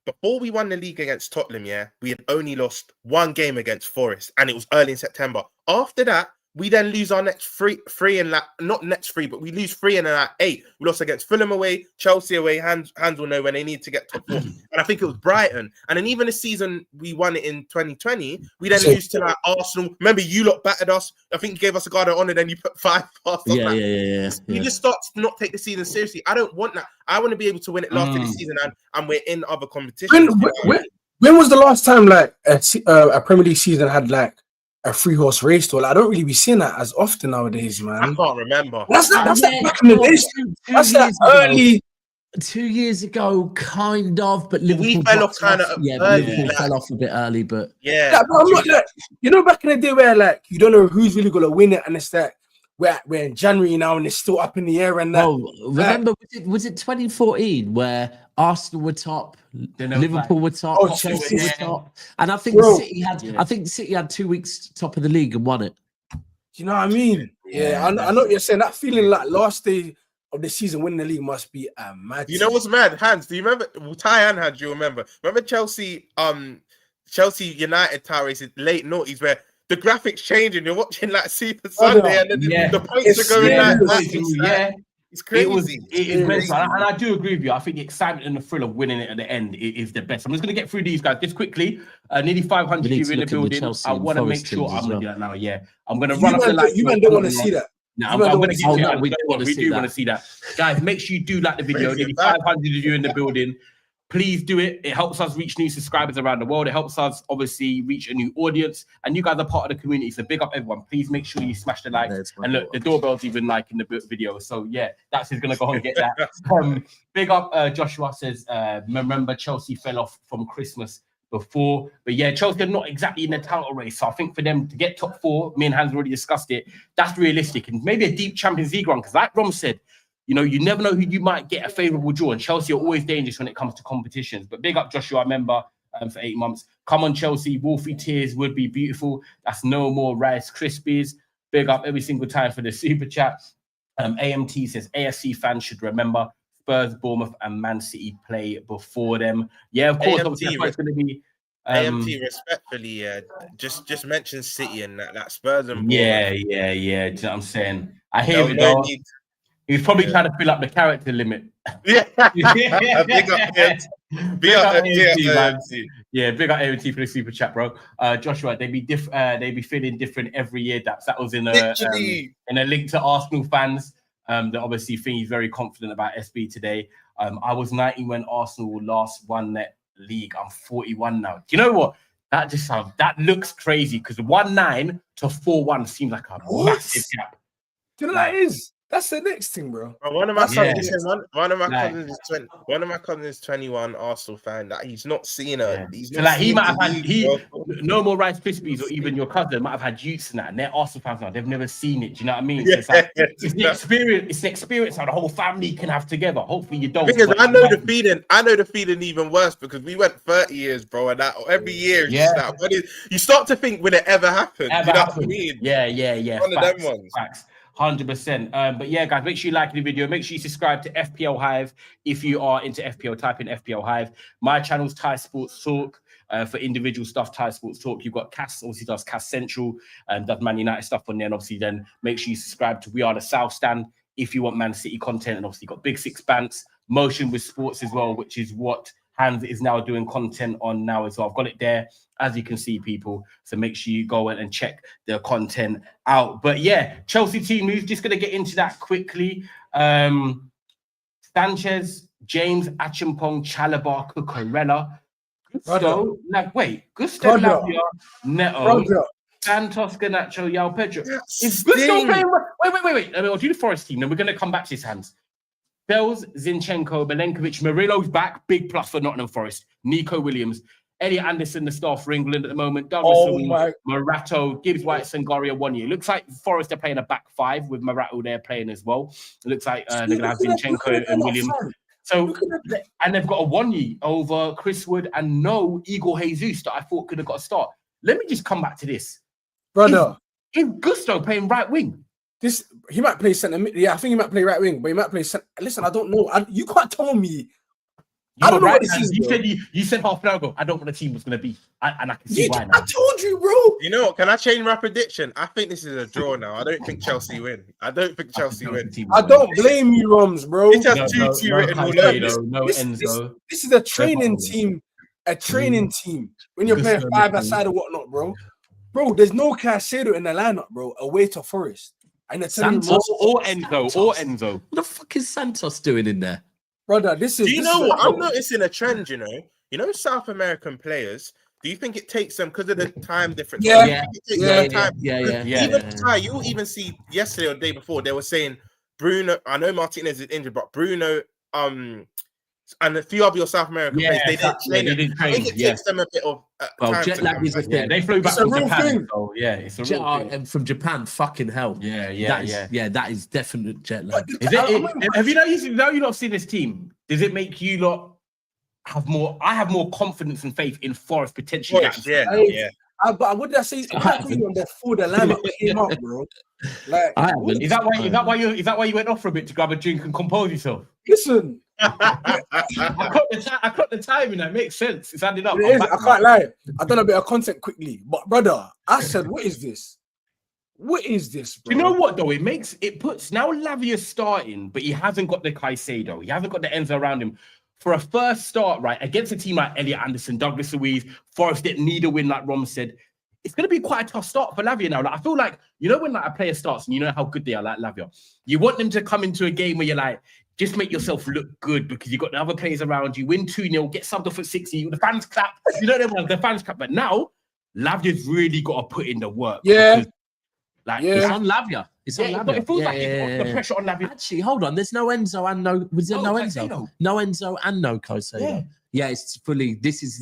before we won the league against Tottenham, we had only lost 1 game against Forest, and it was early in September. After that, we then lose our next three in like not next 3, but we lose 3 in like 8. We lost against Fulham away, Chelsea away. Hands will know when they need to get top 4. And I think it was Brighton. And then even the season we won it in 2020, we then lose to like Arsenal. Remember, you lot battered us. I think you gave us a guard of honor. Then you put 5 past. You just start to not take the season seriously. I don't want that. I want to be able to win it last of the season, and we're in other competitions. When was the last time like a Premier League season had like a 3-horse race though? Like, I don't really be seeing that as often nowadays, man. I can't remember. That's back in the days. That's like early. 2 years ago, kind of, but Liverpool we fell off kind of early. Liverpool fell off a bit early, but but I'm not like, back in the day where like you don't know who's really gonna win it, and it's that we're in January now and it's still up in the air and that. Remember, was it 2014 where Arsenal were top, Then Liverpool were top, Oh, Chelsea yeah. were top, and I think Bro. City had 2 weeks top of the league and won it. Do you know what I mean? Yeah, I know what you're saying. That feeling like last day of the season winning the league must be a mad. You know what's mad? Hans, do you remember? Well, Ty and Hans, you remember? Remember Chelsea United Tower is late noughties where the graphics change and you're watching like Super Sunday and then the points are going it's crazy. It is mental. And I do agree with you. I think the excitement and the thrill of winning it at the end is the best. I'm just going to get through these guys just quickly. Nearly 500 of you in the building. I want to make sure I'm going to do that now. Yeah. I'm going to run up the lights. You man don't want to see that. No, I'm going to give you. We do want to see that. Guys, make sure you do like the video. Nearly 500 of you in the building. Please do it. It helps us reach new subscribers around the world. It helps us obviously reach a new audience. And you guys are part of the community. So big up everyone. Please make sure you smash the like. And look, the doorbell's even liking the video. So yeah, that's who's going to go and get that. Big up Joshua says, remember Chelsea fell off from Christmas before. But yeah, Chelsea are not exactly in the title race. So I think for them to get top 4, me and Hans already discussed it, that's realistic. And maybe a deep Champions League run. Because like Rom said, you know, you never know who you might get a favourable draw. And Chelsea are always dangerous when it comes to competitions. But big up Joshua, member for 8 months. Come on, Chelsea. Wolfie tears would be beautiful. That's no more Rice Krispies. Big up every single time for the super chat. AMT says AFC fans should remember Spurs, Bournemouth, and Man City play before them. Yeah, of course. Obviously, it's going to be. AMT, respectfully, just mention City and that Spurs and Bournemouth. Yeah. Do you know what I'm saying? I hear it though. He's probably trying to fill up the character limit. Yeah. Big up AMT. Yeah, big up AMT for the super chat, bro. Joshua, they be feeling different every year. That was in a link to Arsenal fans. That obviously think he's very confident about SB today. I was 90 when Arsenal last won that league. I'm 41 now. Do you know what? That looks crazy because 1-9 to 4-1 seems like a massive gap. Do you know what that is? That's the next thing, bro. One of my cousins, one of my cousins is 21 Arsenal fan. That he's not seen her. He's not he might have had no more Rice Krispies, or even your cousin might have had youths and that. And they're Arsenal fans now. They've never seen it. Do you know what I mean? So it's the experience. It's the experience how the whole family can have together. Hopefully you don't. Because I know the feeling. I know the feeling even worse because we went 30 years, bro, and that every year is just that. You start to think, will it ever happen? You know what I mean? Yeah. One of them ones. Facts. 100%. But yeah, guys, make sure you like the video. Make sure you subscribe to FPL Hive if you are into FPL. Type in FPL Hive. My channel's Thai Sports Talk. For individual stuff, Thai Sports Talk. You've got Cass, obviously does Cass Central and does Man United stuff on there. And obviously, then make sure you subscribe to We Are the South Stand if you want Man City content. And obviously, got Big Six Bants, Motion with Sports as well, which is what Hans is now doing content on now as well. I've got it there, as you can see, people. So make sure you go and check the content out. But yeah, Chelsea team moves. Just going to get into that quickly. Sanchez, James, Achimpong, Chalobah, Cucurella, Gusto, Gusto, Lavia, Neto, Santos, Garnacho, Yao Pedro. Is Gusto playing? Wait. I'll do the Forest team. Then we're going to come back to his hands. Bells, Zinchenko, Milenkovic, Murillo's back. Big plus for Nottingham Forest. Nico Williams, Elliot Anderson, the star for England at the moment. Morato, Gibbs, White, Sangaria 1 year. Looks like Forest are playing a back 5 with Morato there playing as well. It looks like they're going to have Zinchenko and Williams. So, and they've got a 1 year over Chris Wood and no Igor Jesus that I thought could have got a start. Let me just come back to this. Brother. Is Gusto playing right wing? He might play centre mid. Yeah, I think he might play right wing, but he might play centre. Listen, I don't know. You can't tell me. I don't know what this is. You said half an hour ago, I don't know what the team was going to be. And I can see why now. I told you, bro. You know what? Can I change my prediction? I think this is a draw now. I don't think Chelsea win. I don't blame you, Roms, bro. It has 2-2 written all over. This is a training team. A training team. When you're playing 5-a-side or whatnot, bro. Bro, there's no Caicedo in the lineup, bro. Away to Forest. And Santos or Enzo. What the fuck is Santos doing in there? Brother, this is... Do you know what? I'm noticing a trend, you know? You know South American players, do you think it takes them because of the time difference? Yeah. Even Thai, you'll even see yesterday or the day before, they were saying Bruno, I know Martinez is injured, but Bruno, and a few of your South American players, they didn't train. I think it takes them a bit of time. Jet lag is a thing. They flew back from Japan. So, it's a real thing. And from Japan, fucking hell. That is definite jet lag. Have you not seen this team? Does it make you lot have more. I have more confidence and faith in Forest potentially. But what did I say? What happened when before the lineup came out, bro? Like, I haven't. Is that why you went off for a bit to grab a drink and compose yourself? Listen, I caught the timing. That makes sense. It's adding up. I can't lie. I done a bit of content quickly, but brother, I said, what is this? What is this, bro? You know what though? It puts now Lavia starting, but he hasn't got the Caicedo. He hasn't got the Enzo around him. For a first start, right, against a team like Elliot Anderson, Douglas Luiz, Forest didn't need a win, like Rom said. It's going to be quite a tough start for Lavia now. Like, I feel like, you know, when like a player starts and you know how good they are, like Lavia, you want them to come into a game where you're like, just make yourself look good because you've got the other players around you, win 2-0, get subbed off at 60, the fans clap. You know them ones, the fans clap. But now, Lavia's really got to put in the work. Yeah. It's on Lavia. It's on Lavia. But it feels like it's the pressure on Lavia. Actually, hold on. There's no Enzo and no. Was there no Enzo? Caicedo. No Enzo and no Caicedo. Yeah, it's fully. This is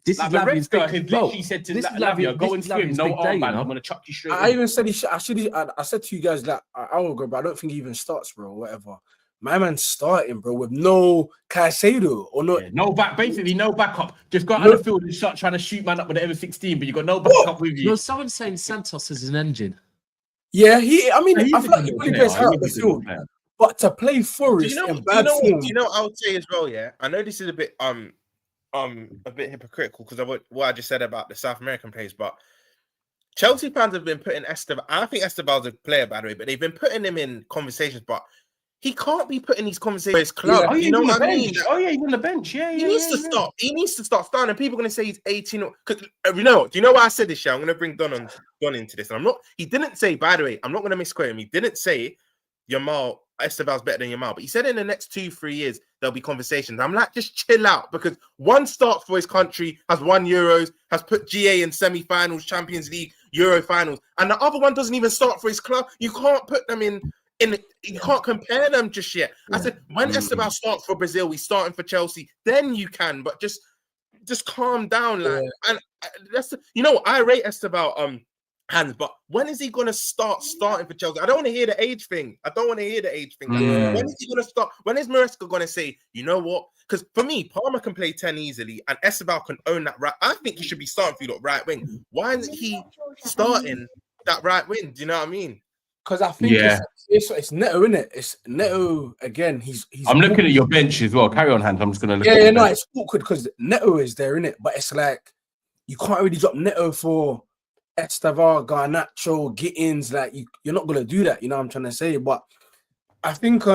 like Lavia's big. He said to Lavia, go and swim, no armband. I'm gonna chuck you straight. I even said I said to you guys that an hour ago, but I don't think he even starts, bro. Whatever. My man's starting, bro, with no Caicedo or no basically no backup. Just go out on the field and start trying to shoot man up with the M16, but you got no backup with you. No, someone's saying Santos is an engine. Yeah, I feel like he really plays hard on the field. But to play Forest in bad form. Do you know what I would say as well, yeah? I know this is a bit hypocritical because of what I just said about the South American players, but Chelsea fans have been putting Esteban. I think Esteban's a player, by the way, but they've been putting him in conversations, but he can't be putting these conversations for his club. Yeah. You know what I mean? Oh yeah, he's on the bench. Yeah, he needs to start. He needs to start starting. And people are going to say he's 18. Because do you know why I said this? I'm going to bring Don into this. And I'm not. He didn't say. By the way, I'm not going to misquote him. He didn't say Yamal Esteban's better than Yamal, but he said in the next 2-3 years there'll be conversations. I'm like, just chill out because one starts for his country, has won Euros, has put GA in semi-finals, Champions League, Euro finals, and the other one doesn't even start for his club. You can't put them in. You can't compare them just yet. I said when Esteban starts for Brazil, he's starting for Chelsea. Then you can, but just calm down, like. And that's I rate Esteban hands, but when is he gonna start starting for Chelsea? I don't want to hear the age thing. When is he gonna start? When is Maresca gonna say, you know what? Because for me, Palmer can play 10 easily, and Esteban can own that right. I think he should be starting for you, right wing. Why isn't he starting that right wing? Do you know what I mean? Because I think it's Neto, isn't it? It's Neto again. He's I'm looking at your bench as well. Carry on, Hans. I'm just gonna look. It's awkward because Neto is there, isn't it? But it's like you can't really drop Neto for Esteban, Garnacho, Gittins. Like you're not gonna do that. You know what I'm trying to say? But I think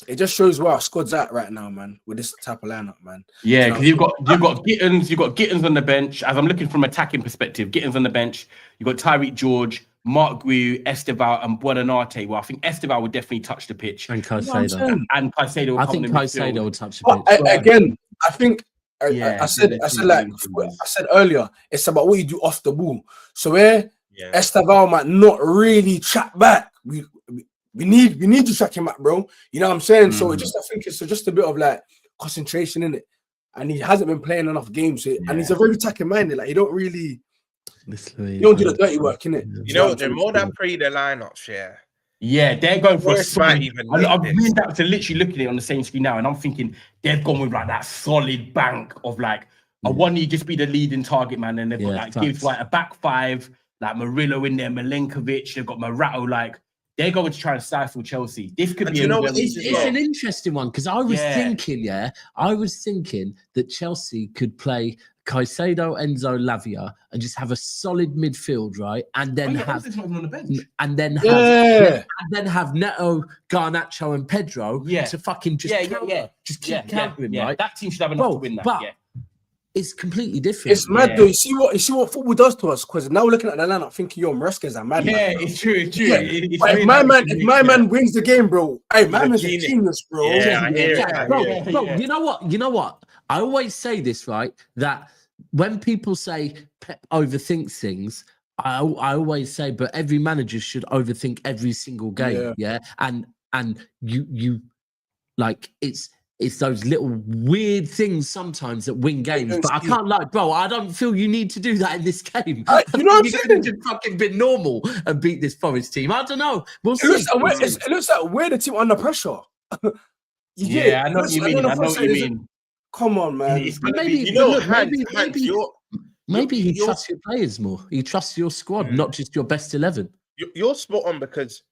it just shows where our squad's at right now, man. With this type of lineup, man. Yeah, because you've got Gittins on the bench. As I'm looking from attacking perspective, Gittins on the bench. You've got Tyreek George, Mark Guiu, Esteban, and Buonanotte. Well, I think Esteban would definitely touch the pitch. And Caicedo. And Caicedo. I think Caicedo will touch the pitch. Again, I think I said earlier, it's about what you do off the ball. So Esteban might not really track back. We need to track him back, bro. You know what I'm saying? So I think it's just a bit of like concentration in it. And he hasn't been playing enough games. And he's a very attacking minded. Like he don't really. You don't do the dirty work, innit? You know, they're more than pre the lineups, yeah. Yeah, they're going for a solid. I'm really down to literally looking at it on the same screen now, and I'm thinking they've gone with like that solid bank of like I want you just be the leading target man, and they've got like Gibbs like a back five, like Murillo in there, Milenkovic, they've got Morata, like they're going to try and stifle Chelsea. This could be it's an interesting one because I was thinking that Chelsea could play Caicedo, Enzo, Lavia, and just have a solid midfield, right? And then have Neto, Garnacho, and Pedro to fucking just keep countering, right? That team should have enough to win that. But it's completely different. It's mad though. You see what football does to us? Because now we're looking at the lineup, thinking, "Yo, Maresca's a mad." Yeah, it's true. It's true. Yeah. If my man wins the game, bro, hey, man is a genius, bro. Bro, you know what? I always say this, right? That when people say Pep overthinks things, I always say, but every manager should overthink every single game. Yeah. And you like it's those little weird things sometimes that win games. But I can't lie, bro. I don't feel you need to do that in this game. You know what I'm saying? Just fucking been normal and beat this Forest team. I don't know. We'll see. It looks like we're the team under pressure. I know what you mean. Come on, man. It's gonna Maybe, be, look, maybe he trusts your players more. He trusts your squad, not just your best 11. You're spot on, because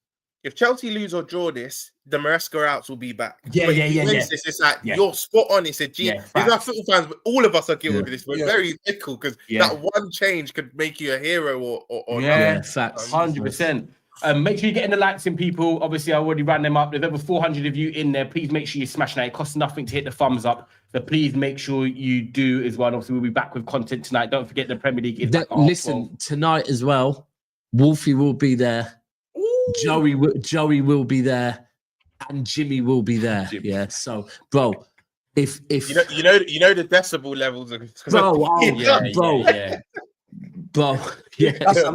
if Chelsea lose or draw this, the Maresca outs will be back. Yeah. It's like you're spot on. It's a G. These are football fans, but all of us are guilty of this. We're very fickle, because that one change could make you a hero or facts. 100%. Make sure you're getting the likes in, people. Obviously, I already ran them up. There's over 400 of you in there. Please make sure you're smashing that. It costs nothing to hit the thumbs up. So please make sure you do as well. And obviously, we'll be back with content tonight. Don't forget the Premier League is back. Listen, tonight as well, Wolfie will be there. Joey will be there, and Jimmy will be there. Yeah. So, bro, if you know the decibel levels, bro, yeah. That's a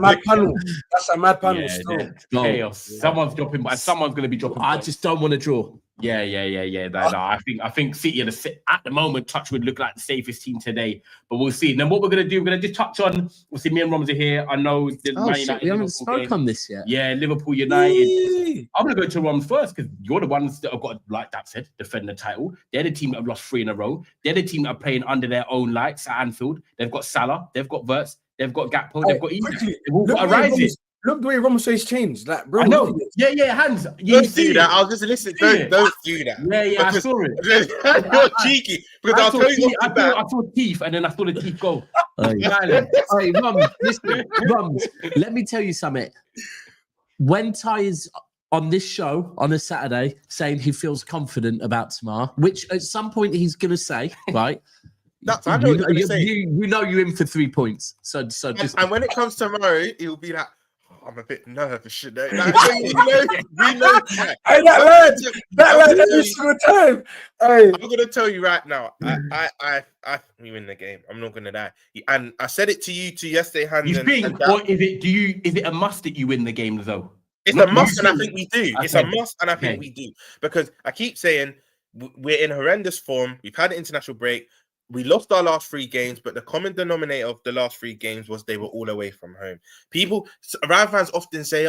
mad panel. Still. Chaos. Someone's dropping, but someone's going to be dropping. I just don't want to draw. Yeah. No, I think City at the moment, Touchwood look like the safest team today, but we'll see. And then what we're gonna do, we're gonna just touch on. We'll see. Me and Roms are here. I know the Man United. We haven't spoken on this yet. Yeah, Liverpool United. I'm gonna go to Roms first, because you're the ones that have got, like that said, defend the title. They're the team that have lost 3 in a row. They're the team that are playing under their own lights at Anfield. They've got Salah. They've got Wirtz. They've got Gakpo. They've got Eze. They've all got a rising. Look the way Ramsey's changed. Like, bro, I know. Yeah, Hans. Don't do that. I was just listening. Don't do that. Yeah, I saw it. You're cheeky. Because I'll tell you I saw teeth, and then I saw the teeth go. Hey, Rums, listen, Rums, let me tell you something. When Ty is on this show on a Saturday saying he feels confident about tomorrow, which at some point he's going to say, right? I know what you're going to say. You know you're in for 3 points. So just... And when it comes tomorrow, he'll be like, I'm a bit nervous, you know. Like, we know that. Hey, that lad every single time. Hey. I'm gonna tell you right now. I we win the game. I'm not gonna lie. And I said it to you two yesterday, Hans. You think, or is it a must that you win the game though? It's a must, and I think we do. It's a must, and I think we do, because I keep saying we're in horrendous form. We've had an international break. We lost our last 3 games, but the common denominator of the last 3 games was they were all away from home. Rival fans often say,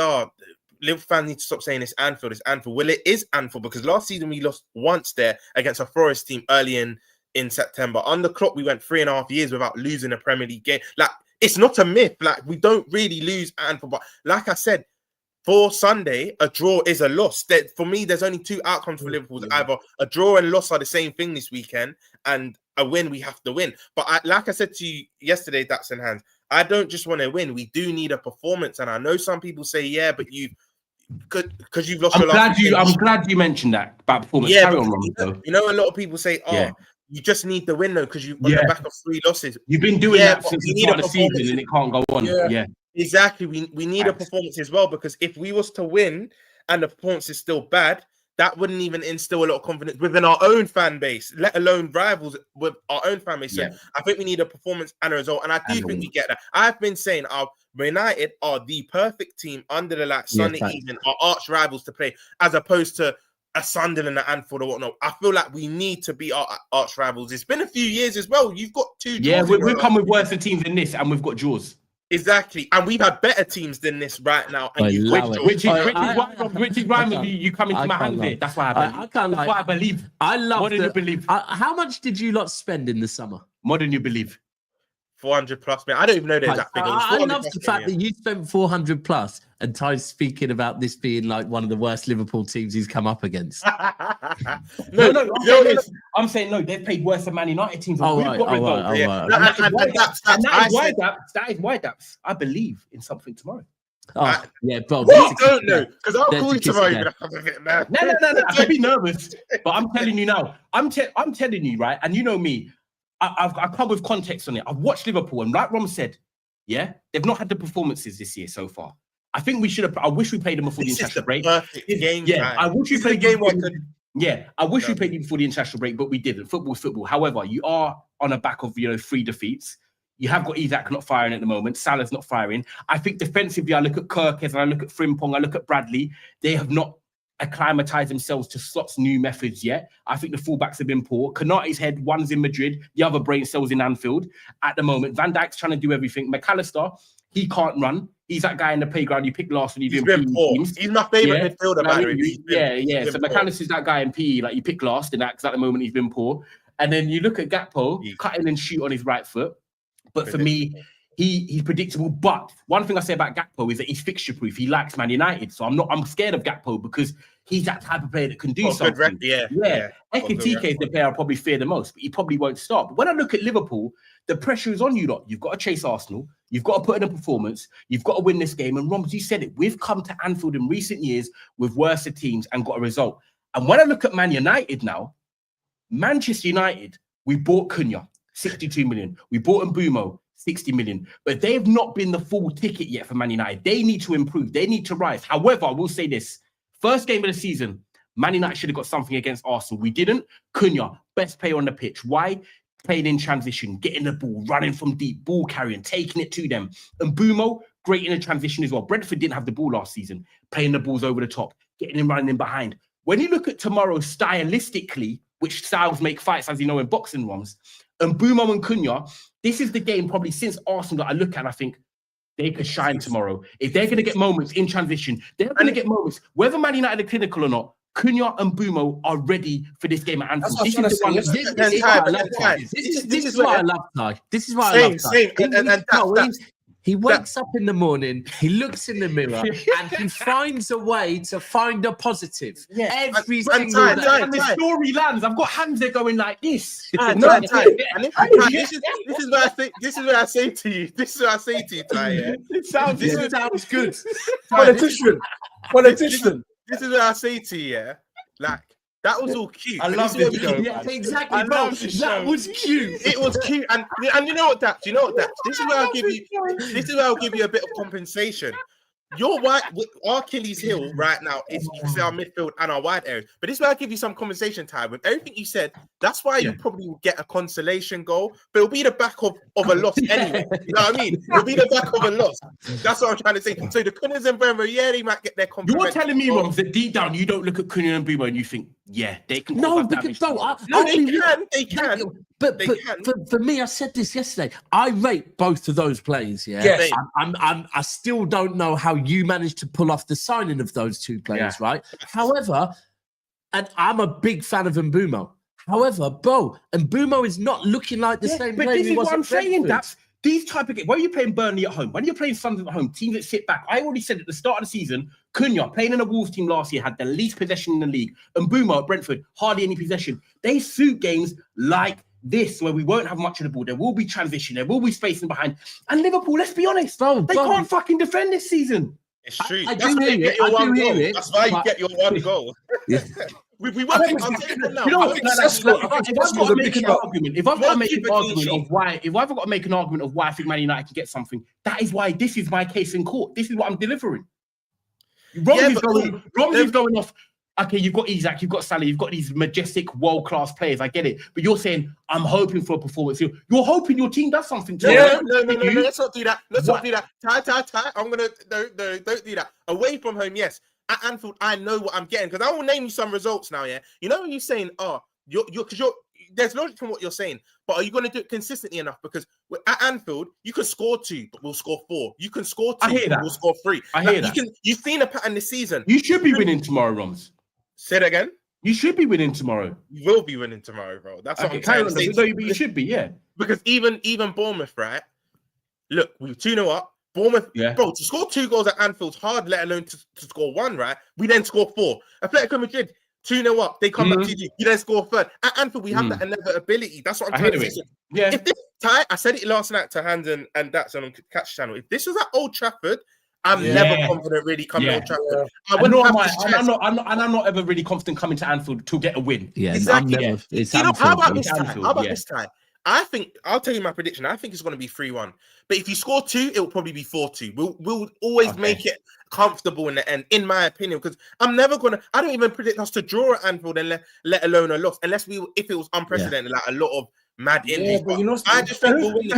Liverpool fans need to stop saying it's Anfield, it's Anfield. Well, it is Anfield, because last season we lost once there against a Forest team early in September. On the clock, we went 3.5 years without losing a Premier League game. Like, it's not a myth. Like, we don't really lose Anfield. But like I said, for Sunday, a draw is a loss. For me, there's only 2 outcomes for Liverpool. Either a draw and loss are the same thing this weekend, and a win, we have to win. But like I said to you yesterday, that's in hands. I don't just want to win. We do need a performance. And I know some people say, but because you've lost your last game. I'm glad you mentioned that about performance. Yeah, Carry on, Ron, you know, a lot of people say, you just need the win though, because you've on the back of 3 losses. You've been doing that since the start of the season, and it can't go on. Yeah. Exactly. We need a performance as well, because if we was to win and the performance is still bad, that wouldn't even instill a lot of confidence within our own fan base, let alone rivals with our own fan base. So I think we need a performance and a result, and I do think we get that. I've been saying our United are the perfect team under the light Sunday evening, our arch rivals to play, as opposed to a Sunderland, an Anfield or whatnot. I feel like we need to be our arch rivals. It's been a few years as well. You've got 2 draws. Yeah, we've come with worse teams than this, and we've got draws. Exactly, and we've had better teams than this right now. And which is why you come into my hands here. That's why I believe. That's why I believe. I love more than you believe. How much did you lot spend in the summer? More than you believe. 400 plus, man. I don't even know the exact figure. I love the fact that you spent 400 plus, and Ty's speaking about this being like one of the worst Liverpool teams he's come up against. No. I'm saying no. They've played worse than Man United teams. That is why that's. I believe in something tomorrow. Oh, yeah, bro. I don't know, because I'll call you tomorrow. No. I could be nervous, but I'm telling you now. I'm telling you, right? And you know me. I've come with context on it. I've watched Liverpool, and like Rom said, they've not had the performances this year so far. I think we should have. I wish we played them before the international break. Game I wish we played game. I wish we played them before the international break, but we didn't. Football's football. However, you are on a back of 3 defeats. You have got Isak not firing at the moment. Salah's not firing. I think defensively, I look at Kirkes and I look at Frimpong. I look at Bradley. They have not acclimatized themselves to Slot's new methods yet. I think the fullbacks have been poor. Konate's head, one's in Madrid, the other brain cells in Anfield at the moment. Van Dijk's trying to do everything. McAllister, he can't run. He's that guy in the playground you picked last when you're doing PE teams. He's my favourite midfielder, by the way. So McAllister's that guy in PE, like you pick last in that, because at the moment he's been poor. And then you look at Gakpo, cutting and shoot on his right foot. But for me, he's predictable. But one thing I say about Gakpo is that he's fixture proof. He likes Man United. So I'm scared of Gakpo because he's that type of player that can do something. Ekitike is the player I probably fear the most, but he probably won't start. But when I look at Liverpool, the pressure is on you lot. You've got to chase Arsenal. You've got to put in a performance. You've got to win this game. And Roms, you said it. We've come to Anfield in recent years with worse teams and got a result. And when I look at Man United now, Manchester United, we bought Cunha, 62 million. We bought Mbumo, 60 million. But they have not been the full ticket yet for Man United. They need to improve. They need to rise. However, I will say this. First game of the season, Man United should have got something against Arsenal. We didn't. Cunha, best player on the pitch. Why? Playing in transition, getting the ball, running from deep, ball carrying, taking it to them. And Mbumo, great in a transition as well. Brentford didn't have the ball last season, playing the balls over the top, getting him running in behind. When you look at tomorrow stylistically, which styles make fights, as you know, in boxing ones, and Mbumo and Cunha, this is the game probably since Arsenal that I look at and I think they could shine tomorrow. If they're going to get moments in transition, they're going to get moments, whether Man United are clinical or not. Cunha and Mbumo are ready for this game at Anfield. This is why I love Ty. This is why I love Ty. He wakes up in the morning, he looks in the mirror, and he finds a way to find a positive. Every single day. And the story lands. I've got hands there going like this. This is what I say to you. This is what I say to you, Ty. Yeah? It sounds good. Politician. This is what I say to you, yeah. Like, that was all cute. I love this show. Yeah, exactly, bro. That was cute. It was cute. And you know what, Dax? This is where I'll give you a bit of compensation. Your our Achilles heel right now is, you can say, our midfield and our wide areas. But this is where I'll give you some conversation time. With everything you said, that's why you probably will get a consolation goal, but it'll be the back of a loss anyway. You know what I mean? It'll be the back of a loss. That's what I'm trying to say. So the Cunhas and Bremer, they might get their compliment. You're telling me, Roms, that deep down you don't look at Cunha and Mbumo and you think, they can. They can. But for me, I said this yesterday. I rate both of those players. Yeah, yes. I still don't know how you managed to pull off the signing of those two players, right? However, and I'm a big fan of Mbumo. However, bro, Mbumo is not looking like the same player. But this is what I'm saying. That's these type of games. When you're playing Burnley at home, when you're playing Sunderland at home, teams that sit back. I already said at the start of the season, Cunha, playing in a Wolves team last year, had the least possession in the league. And Mbumo at Brentford, hardly any possession. They suit games like this, where we won't have much of the ball. There will be transition. There will be spacing behind. And Liverpool, let's be honest, they can't fucking defend this season. It's true. I do hear it. That's why you get your one goal. We won't. I'll tell you now. If I've got to make an argument of why I think Man United can get something, that is why this is my case in court. This is what I'm delivering. Romney's going off. Okay, you've got Isak, you've got Salah, you've got these majestic world-class players. I get it, but you're saying I'm hoping for a performance. You're hoping your team does something. No. Let's not do that. Not do that. Ty. I'm gonna don't do that. Away from home, yes. At Anfield, I know what I'm getting because I will name you some results now. Yeah, you know when you're saying, there's logic from what you're saying, but are you going to do it consistently enough? Because at Anfield, you can score 2, but we'll score 4. You can score 2, but we'll score 3. I hear that. You've seen a pattern this season. You should be winning tomorrow, Roms. Say that again. You should be winning tomorrow. You will be winning tomorrow, bro. That's what I'm trying to say. You should be, yeah. Because even Bournemouth, right? Look, we were 2-0 up. Bournemouth, bro, to score 2 goals at Anfield's hard, let alone to score 1, right? We then score 4. Atletico Madrid, 2-0 up. They come back to you. You then score 3rd. At Anfield, we have that inevitability. That's what I'm trying to say. Yeah. If this Ty, I said it last night to Hans and that's on Catch Channel. If this was at Old Trafford, I'm never confident really coming to Old Trafford. I'm not ever really confident coming to Anfield to get a win. Yeah, exactly. How about this time? I think I'll tell you my prediction. I think it's going to be 3-1. But if you score 2, it will probably be 4-2. We'll always make it comfortable in the end, in my opinion. Because I don't even predict us to draw at Anfield and let alone a loss, unless if it was unprecedented, like a lot of mad injuries. But you know, I just think we'll win.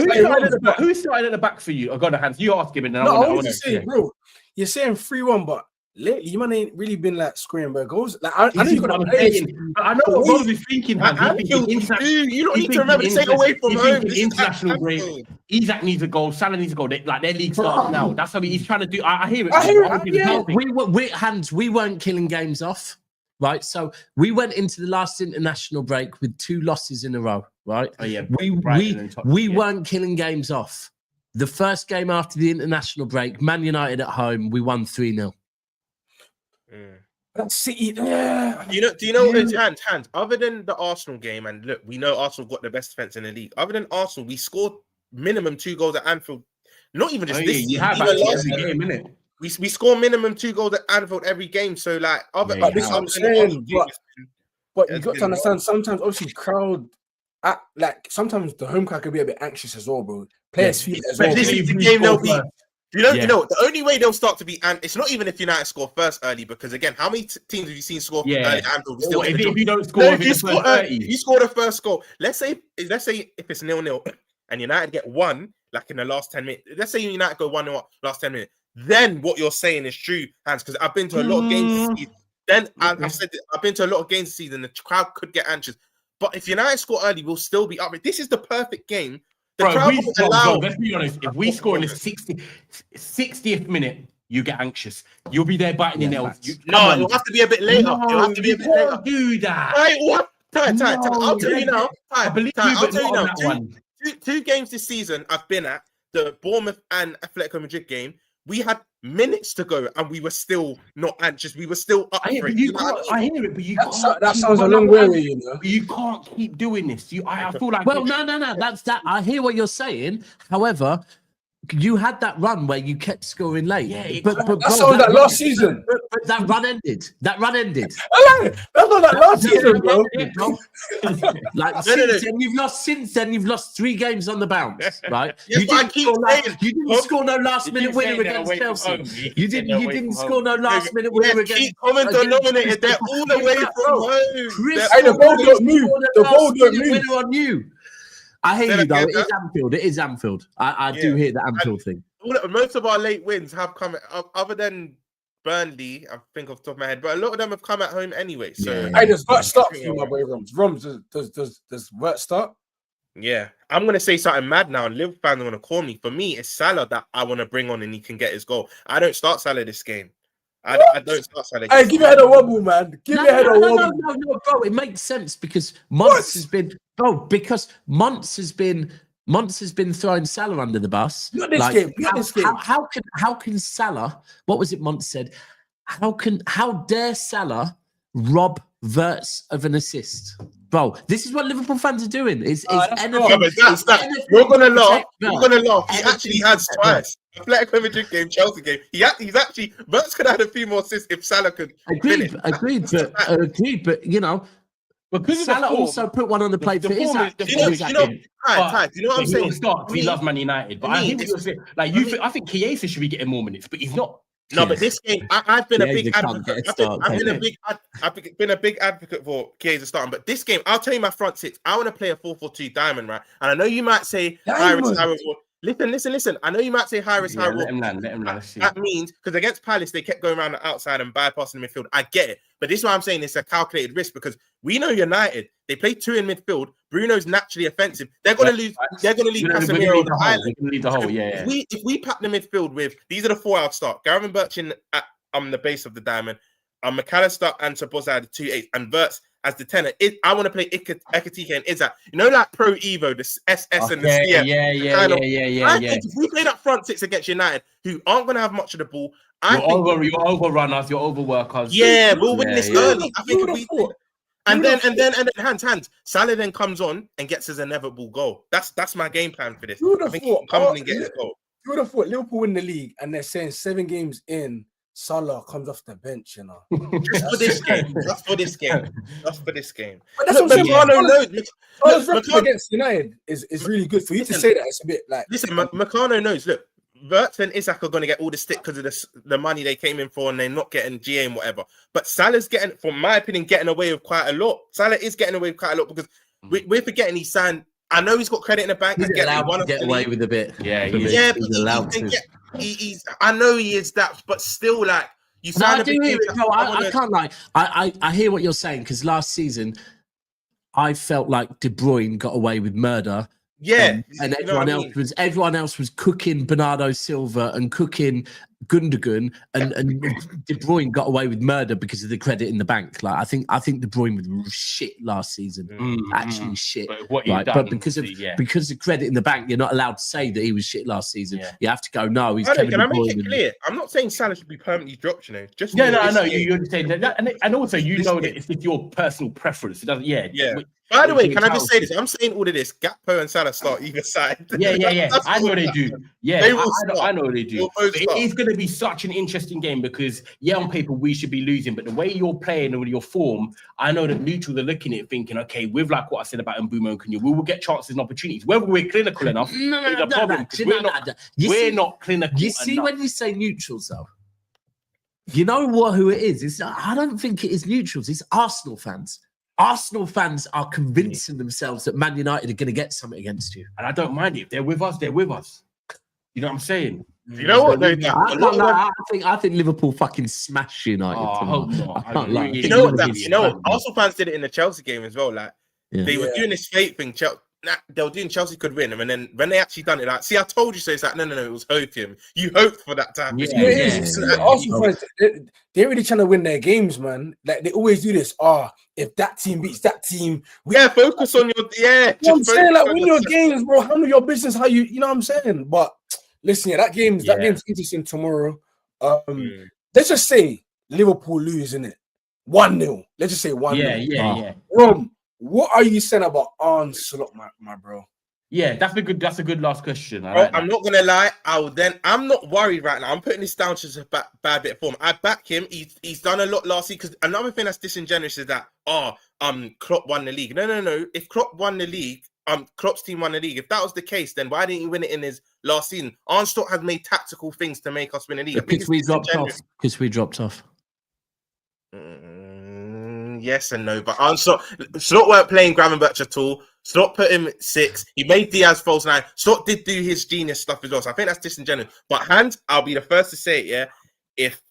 Who's starting at the back for you? I got the hands. You ask him, and I want to say, bro, you're saying 3-1, but lately you man ain't really been like scoring by goals. Like I know you got to play. I know what Rose is thinking. You don't need to remember to say away from home. International break. Isak needs a goal. Salah needs a goal. Their league starts now. That's what he's trying to do. I hear it. We weren't killing games off. right? So we went into the last international break with 2 losses in a row, right? Oh yeah, We weren't killing games off. The first game after the international break, Man United at home, we won 3-0. That's City. Do you know what it's hands? Other than the Arsenal game, and look, we know Arsenal got the best defense in the league. Other than Arsenal, we scored minimum 2 goals at Anfield. Not even just this. You have actually every game, innit? We score minimum 2 goals at Anfield every game. So like, other Yeah, this is what I'm saying. But you got to understand. Sometimes, obviously, crowd. Like sometimes the home crowd can be a bit anxious as well, bro. Players feel it as well. This is the game they'll be. You know, the only way they'll start to be, and it's not even if United score first early, because again, how many teams have you seen score early at Anfield? If you don't score, if you score the first goal, let's say if it's 0-0 and United get 1, like in the last 10 minutes, let's say United go 1-0 last 10 minutes, then what you're saying is true, Hans, because I've been to a lot of games this season. Then I've said I've been to a lot of games this season, the crowd could get anxious. But if United score early, we'll still be up. This is the perfect game. Let's be honest. If we score in the 60th minute, you get anxious. You'll be there biting your nails. It'll have to be a bit later. It'll have to be a bit later. Do that. Right, what? I'll tell you now. I believe you, I'll tell you now. That one. Two games this season I've been at, the Bournemouth and Atletico Madrid game. We had minutes to go and we were still not anxious. We were still up for it. I hear it, but you can't. That sounds a long way, you know. You can't keep doing this. I feel like. Well, no. That's that. I hear what you're saying. However, you had that run where you kept scoring late. Yeah, but that sounds like last season. But that run ended. That run ended. That's not like last season, bro. Like since then you've lost 3 games on the bounce, right? Yes, You didn't score no last minute winner against Chelsea. You didn't score no last minute winner against. Comments are nominated. They're all the way from home. The ball don't move. The ball don't move. Winner on you. I hear you though. It is Anfield. It is Anfield. I do hear the Anfield thing. Most of our late wins have come, other than Burnley, I think off the top of my head, but a lot of them have come at home anyway. So, hey, does Vert start for you, my boy? Roms, does Vert start? Yeah, I'm gonna say something mad now, and Liverpool fans are gonna call me. For me, it's Salah that I want to bring on, and he can get his goal. I don't start Salah this game. I don't start Salah. Hey, give me a head of wobble, man. Give me a head of wobble. No, bro. It makes sense because Months has been Months has been throwing Salah under the bus. Not this game. How can Salah? What was it? Months said. How dare Salah rob Verts of an assist? Bro, this is what Liverpool fans are doing. You're gonna laugh. You're gonna laugh. He actually has twice. Atletico Madrid game, Chelsea game. He's actually Verts could have had a few more assists if Salah could. Agreed, but you know. Because Salah also put one on the plate for Isaac. Do you know what I'm saying? He loves Man United, but I think what you're saying. I think Chiesa should be getting more minutes, but he's not. No, but this game, I've been a big advocate. I've been a big advocate for Chiesa starting. But this game, I'll tell you my front six. I want to play a 4-4-2 diamond, right? And I know you might say Listen. I know you might say high risk, high reward. Let him land. That means because against Palace they kept going around the outside and bypassing the midfield. I get it, but this is why I'm saying it's a calculated risk because we know United. They play 2 in midfield. Bruno's naturally offensive. They're going to lose. They're going to leave Casemiro on the island. If we pack the midfield with these are the 4 I'll start. Gavin Birchin on the base of the diamond. McAllister and Sabozza the 2-8 and Verts as the 10. I want to play Ekatike and Isak. You know, like Pro Evo, the SS and the CF. Yeah. If we play that front 6 against United, who aren't going to have much of the ball, you're overrunners, you're overworkers. Yeah, we'll win this early. I think we. And then hands. Salah then comes on and gets his inevitable goal. That's my game plan for this. I think he comes on and gets a goal. You would have thought Liverpool win the league, and they're saying 7 games in. Salah comes off the bench, you know. Just for this game. Just for this game. But that's what I'm saying. Meccano against United is really good. For you to say that, it's a bit like... Listen, Meccano knows. Look, Verts and Isak are going to get all the stick because of the money they came in for and they're not getting GA and whatever. But Salah's getting, from my opinion, getting away with quite a lot. Salah is getting away with quite a lot because we're forgetting he's signed... I know he's got credit in the bank. He's allowed to get away with a bit. Yeah, he's allowed to. I know he is that, but still, like you. I do hear it. No, I can't lie. I hear what you're saying because last season, I felt like De Bruyne got away with murder. Yeah, and everyone else was cooking Bernardo Silva and cooking Gundogan and De Bruyne got away with murder because of the credit in the bank. Like I think De Bruyne was shit last season, actually shit. But what right? done, But because of credit in the bank, you're not allowed to say that he was shit last season. You have to go, no, he's Kevin Can De I make Bruyne. it clear? I'm not saying Salah should be permanently dropped, Just I know you're saying that, and also that it's with your personal preference. It doesn't, By the way, can I just say this? I'm saying all of this. Gakpo and Salah start either side. Yeah. I know they do. Yeah, I know they do. But it is going to be such an interesting game because, on paper, we should be losing. But the way you're playing and with your form, I know that neutrals are looking at it thinking, okay, with like what I said about Mbeumo and Cunha, we will get chances and opportunities. Whether we're clinical enough is a problem. We're not clinical You see, enough. when you say neutrals, though, you know who it is? I don't think it is neutrals. It's Arsenal fans. Arsenal fans are convincing themselves that Man United are going to get something against you. And I don't mind it. If they're with us, they're with us. You know what I'm saying? You know what? I think Liverpool fucking smashed United. I hope not. I can't lie. You know what? Arsenal fans did it in the Chelsea game as well. Like they were doing this fake thing. They were doing Chelsea could win, and then when they actually done it, like, see, I told you so. It's like, no, it was hoping. You hoped for that time. Arsenal fans, they're really trying to win their games, man. Like they always do this. If that team beats that team, focus on your I'm saying, like, win your games, bro. Handle your business how you know what I'm saying. But listen, that game's interesting tomorrow. Let's just say Liverpool lose, innit? 1-0. Let's just say 1-0. Yeah. What are you saying about Ange Slot, my bro? Yeah, that's a good last question. I'm not gonna lie. I'm not worried right now. I'm putting this down to a bad bit of form. I back him. He's done a lot last season. Because another thing that's disingenuous is that Klopp won the league. No. If Klopp won the league, Klopp's team won the league. If that was the case, then why didn't he win it in his last season? Arne Slot has made tactical things to make us win a league. Because we dropped off. Yes and no, but Slot weren't playing Gravenberch at all. Slot put him 6. He made Diaz false 9. Slot did do his genius stuff as well. So I think that's disingenuous. But Hans, I'll be the first to say it. Yeah, if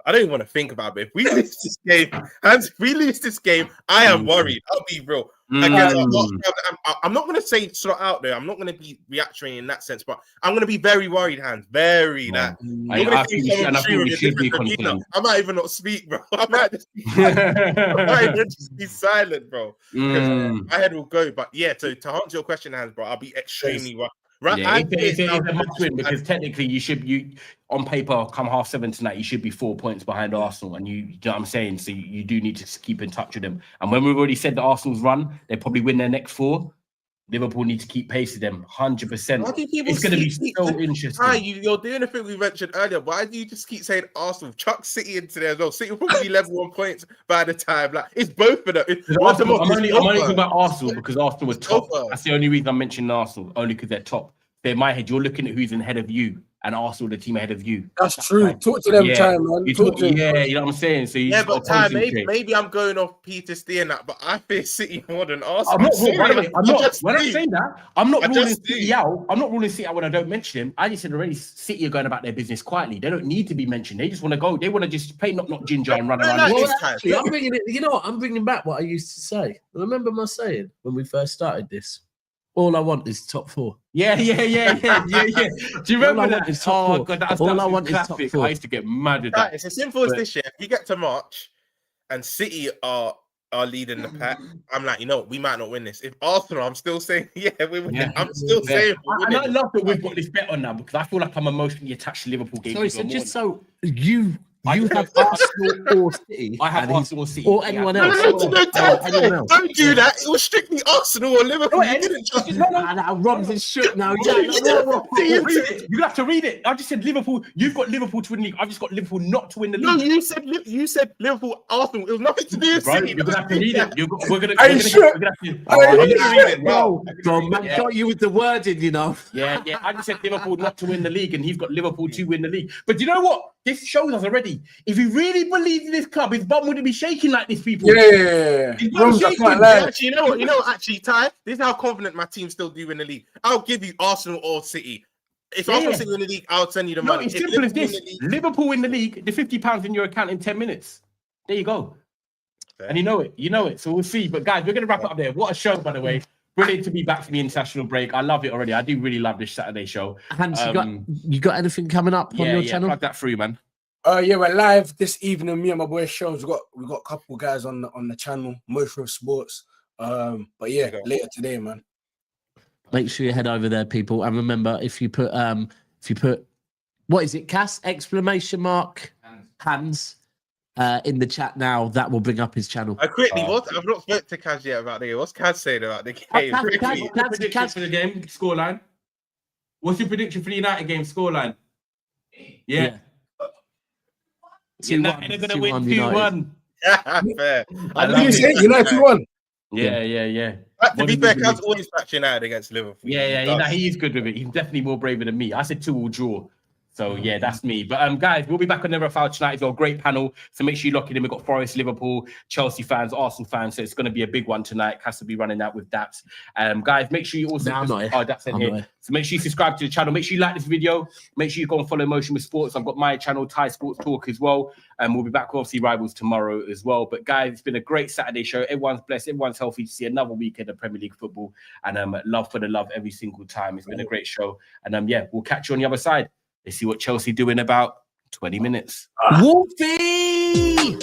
I don't even want to think about it. If we lose this game, Hans, if we lose this game, I am worried. I'll be real. I'm not going to say Slot out there. I'm not going to be reactionary in that sense, but I'm going to be very worried, Hans. Very that. I might even not speak, bro. I might just be silent, bro. My head will go. But yeah, to answer your question, Hans, bro, I'll be extremely worried. Right, it's a must win because technically you on paper come 7:30 tonight. You should be 4 points behind Arsenal, and you know what I'm saying. So you do need to keep in touch with them. And when we've already said that Arsenal's run, they probably win their next 4. Liverpool need to keep pace with them 100%. It's going to be so interesting. You're doing the thing we mentioned earlier. Why do you just keep saying Arsenal? Chuck City into there as well. City will probably be level 1 points by the time. Like it's both of them. I'm only talking about Arsenal because Arsenal was top. That's the only reason I'm mentioning Arsenal, only because they're top. In my head, you're looking at who's ahead of you, and Arsenal, the team ahead of you. That's true. Talk to them, time, man. You know what I'm saying. So but time, maybe I'm going off Peter Steele that, but I fear City more than Arsenal. When I'm saying that, I'm not ruling City out. I'm not ruling City out when I don't mention him. I just said already, City are going about their business quietly. They don't need to be mentioned. They just want to go. They want to just play not ginger and run around. I'm bringing it. You know what? I'm bringing back what I used to say. Remember my saying when we first started this? All I want is top 4. Yeah. Do you remember that? Oh God, that's all I want is top 4. I used to get mad at that. It's as simple as this year. If you get to March and City are leading the pack, I'm like, we might not win this. If Arsenal, I'm still saying, we're winning. Yeah. I'm still saying we're winning. I love that we've got this bet on now because I feel like I'm emotionally attached to Liverpool games. Sorry, so just so you have Arsenal or City. I have Arsenal or City. Or anyone else. Don't do that. It was strictly Arsenal or Liverpool. Rob's is shook now. You have to read it. I just said Liverpool. You've got Liverpool to win the league. I've just got Liverpool not to win the league. No, you said Liverpool, Arsenal. It was nothing to do with City. You're going to have to read it. We're going to read it. Man got you with the wording, Yeah. I just said Liverpool not to win the league, and he's got Liverpool to win the league. But you know what? This shows us already. If he really believed in this club, his bum wouldn't be shaking like this, people. Yeah. Actually, you know, Ty, this is how confident my team still do in the league. I'll give you Arsenal or City. If Arsenal City in the league, I'll send you the money. It's simple as this. Liverpool in the league, the £50 in your account in 10 minutes. There you go. Fair. And you know it. So we'll see. But guys, we're going to wrap it up there. What a show, by the way. brilliant to be back from the international break. I love it already. I do really love this Saturday show. Hans, you got anything coming up on your channel? Plug that through, man. Yeah, we're live this evening. Me and my boy Shows. We got a couple guys on the channel, Motion of Sports. But yeah, later today, man. Make sure you head over there, people. And remember, if you put what is it, Cass? Exclamation mark Hans in the chat now, that will bring up his channel. I've not spoken to Kaz yet about the game. What's Kaz saying about the game? Prediction for the game scoreline. What's your prediction for the United game scoreline? Yeah. United are gonna win 2-1. Fair. I think you say United 2-1. Yeah. To be fair, Kaz always backs United against Liverpool. Yeah, he's good with it. He's definitely more braver than me. I said 2-2 draw. So yeah, that's me. But guys, we'll be back on Never Foul tonight. It's a great panel. So make sure you lock it in. We've got Forest, Liverpool, Chelsea fans, Arsenal fans. So it's going to be a big one tonight. Has to be running out with Daps. Guys, make sure you also Daps in here. So make sure you subscribe to the channel. Make sure you like this video. Make sure you go and follow Motion with Sports. I've got my channel, Thai Sports Talk, as well. And we'll be back with obviously Rivals tomorrow as well. But guys, it's been a great Saturday show. Everyone's blessed. Everyone's healthy to see another weekend of Premier League football. And love for the love every single time. It's been a great show. And we'll catch you on the other side. Let's see what Chelsea do in about 20 minutes. Wolfie!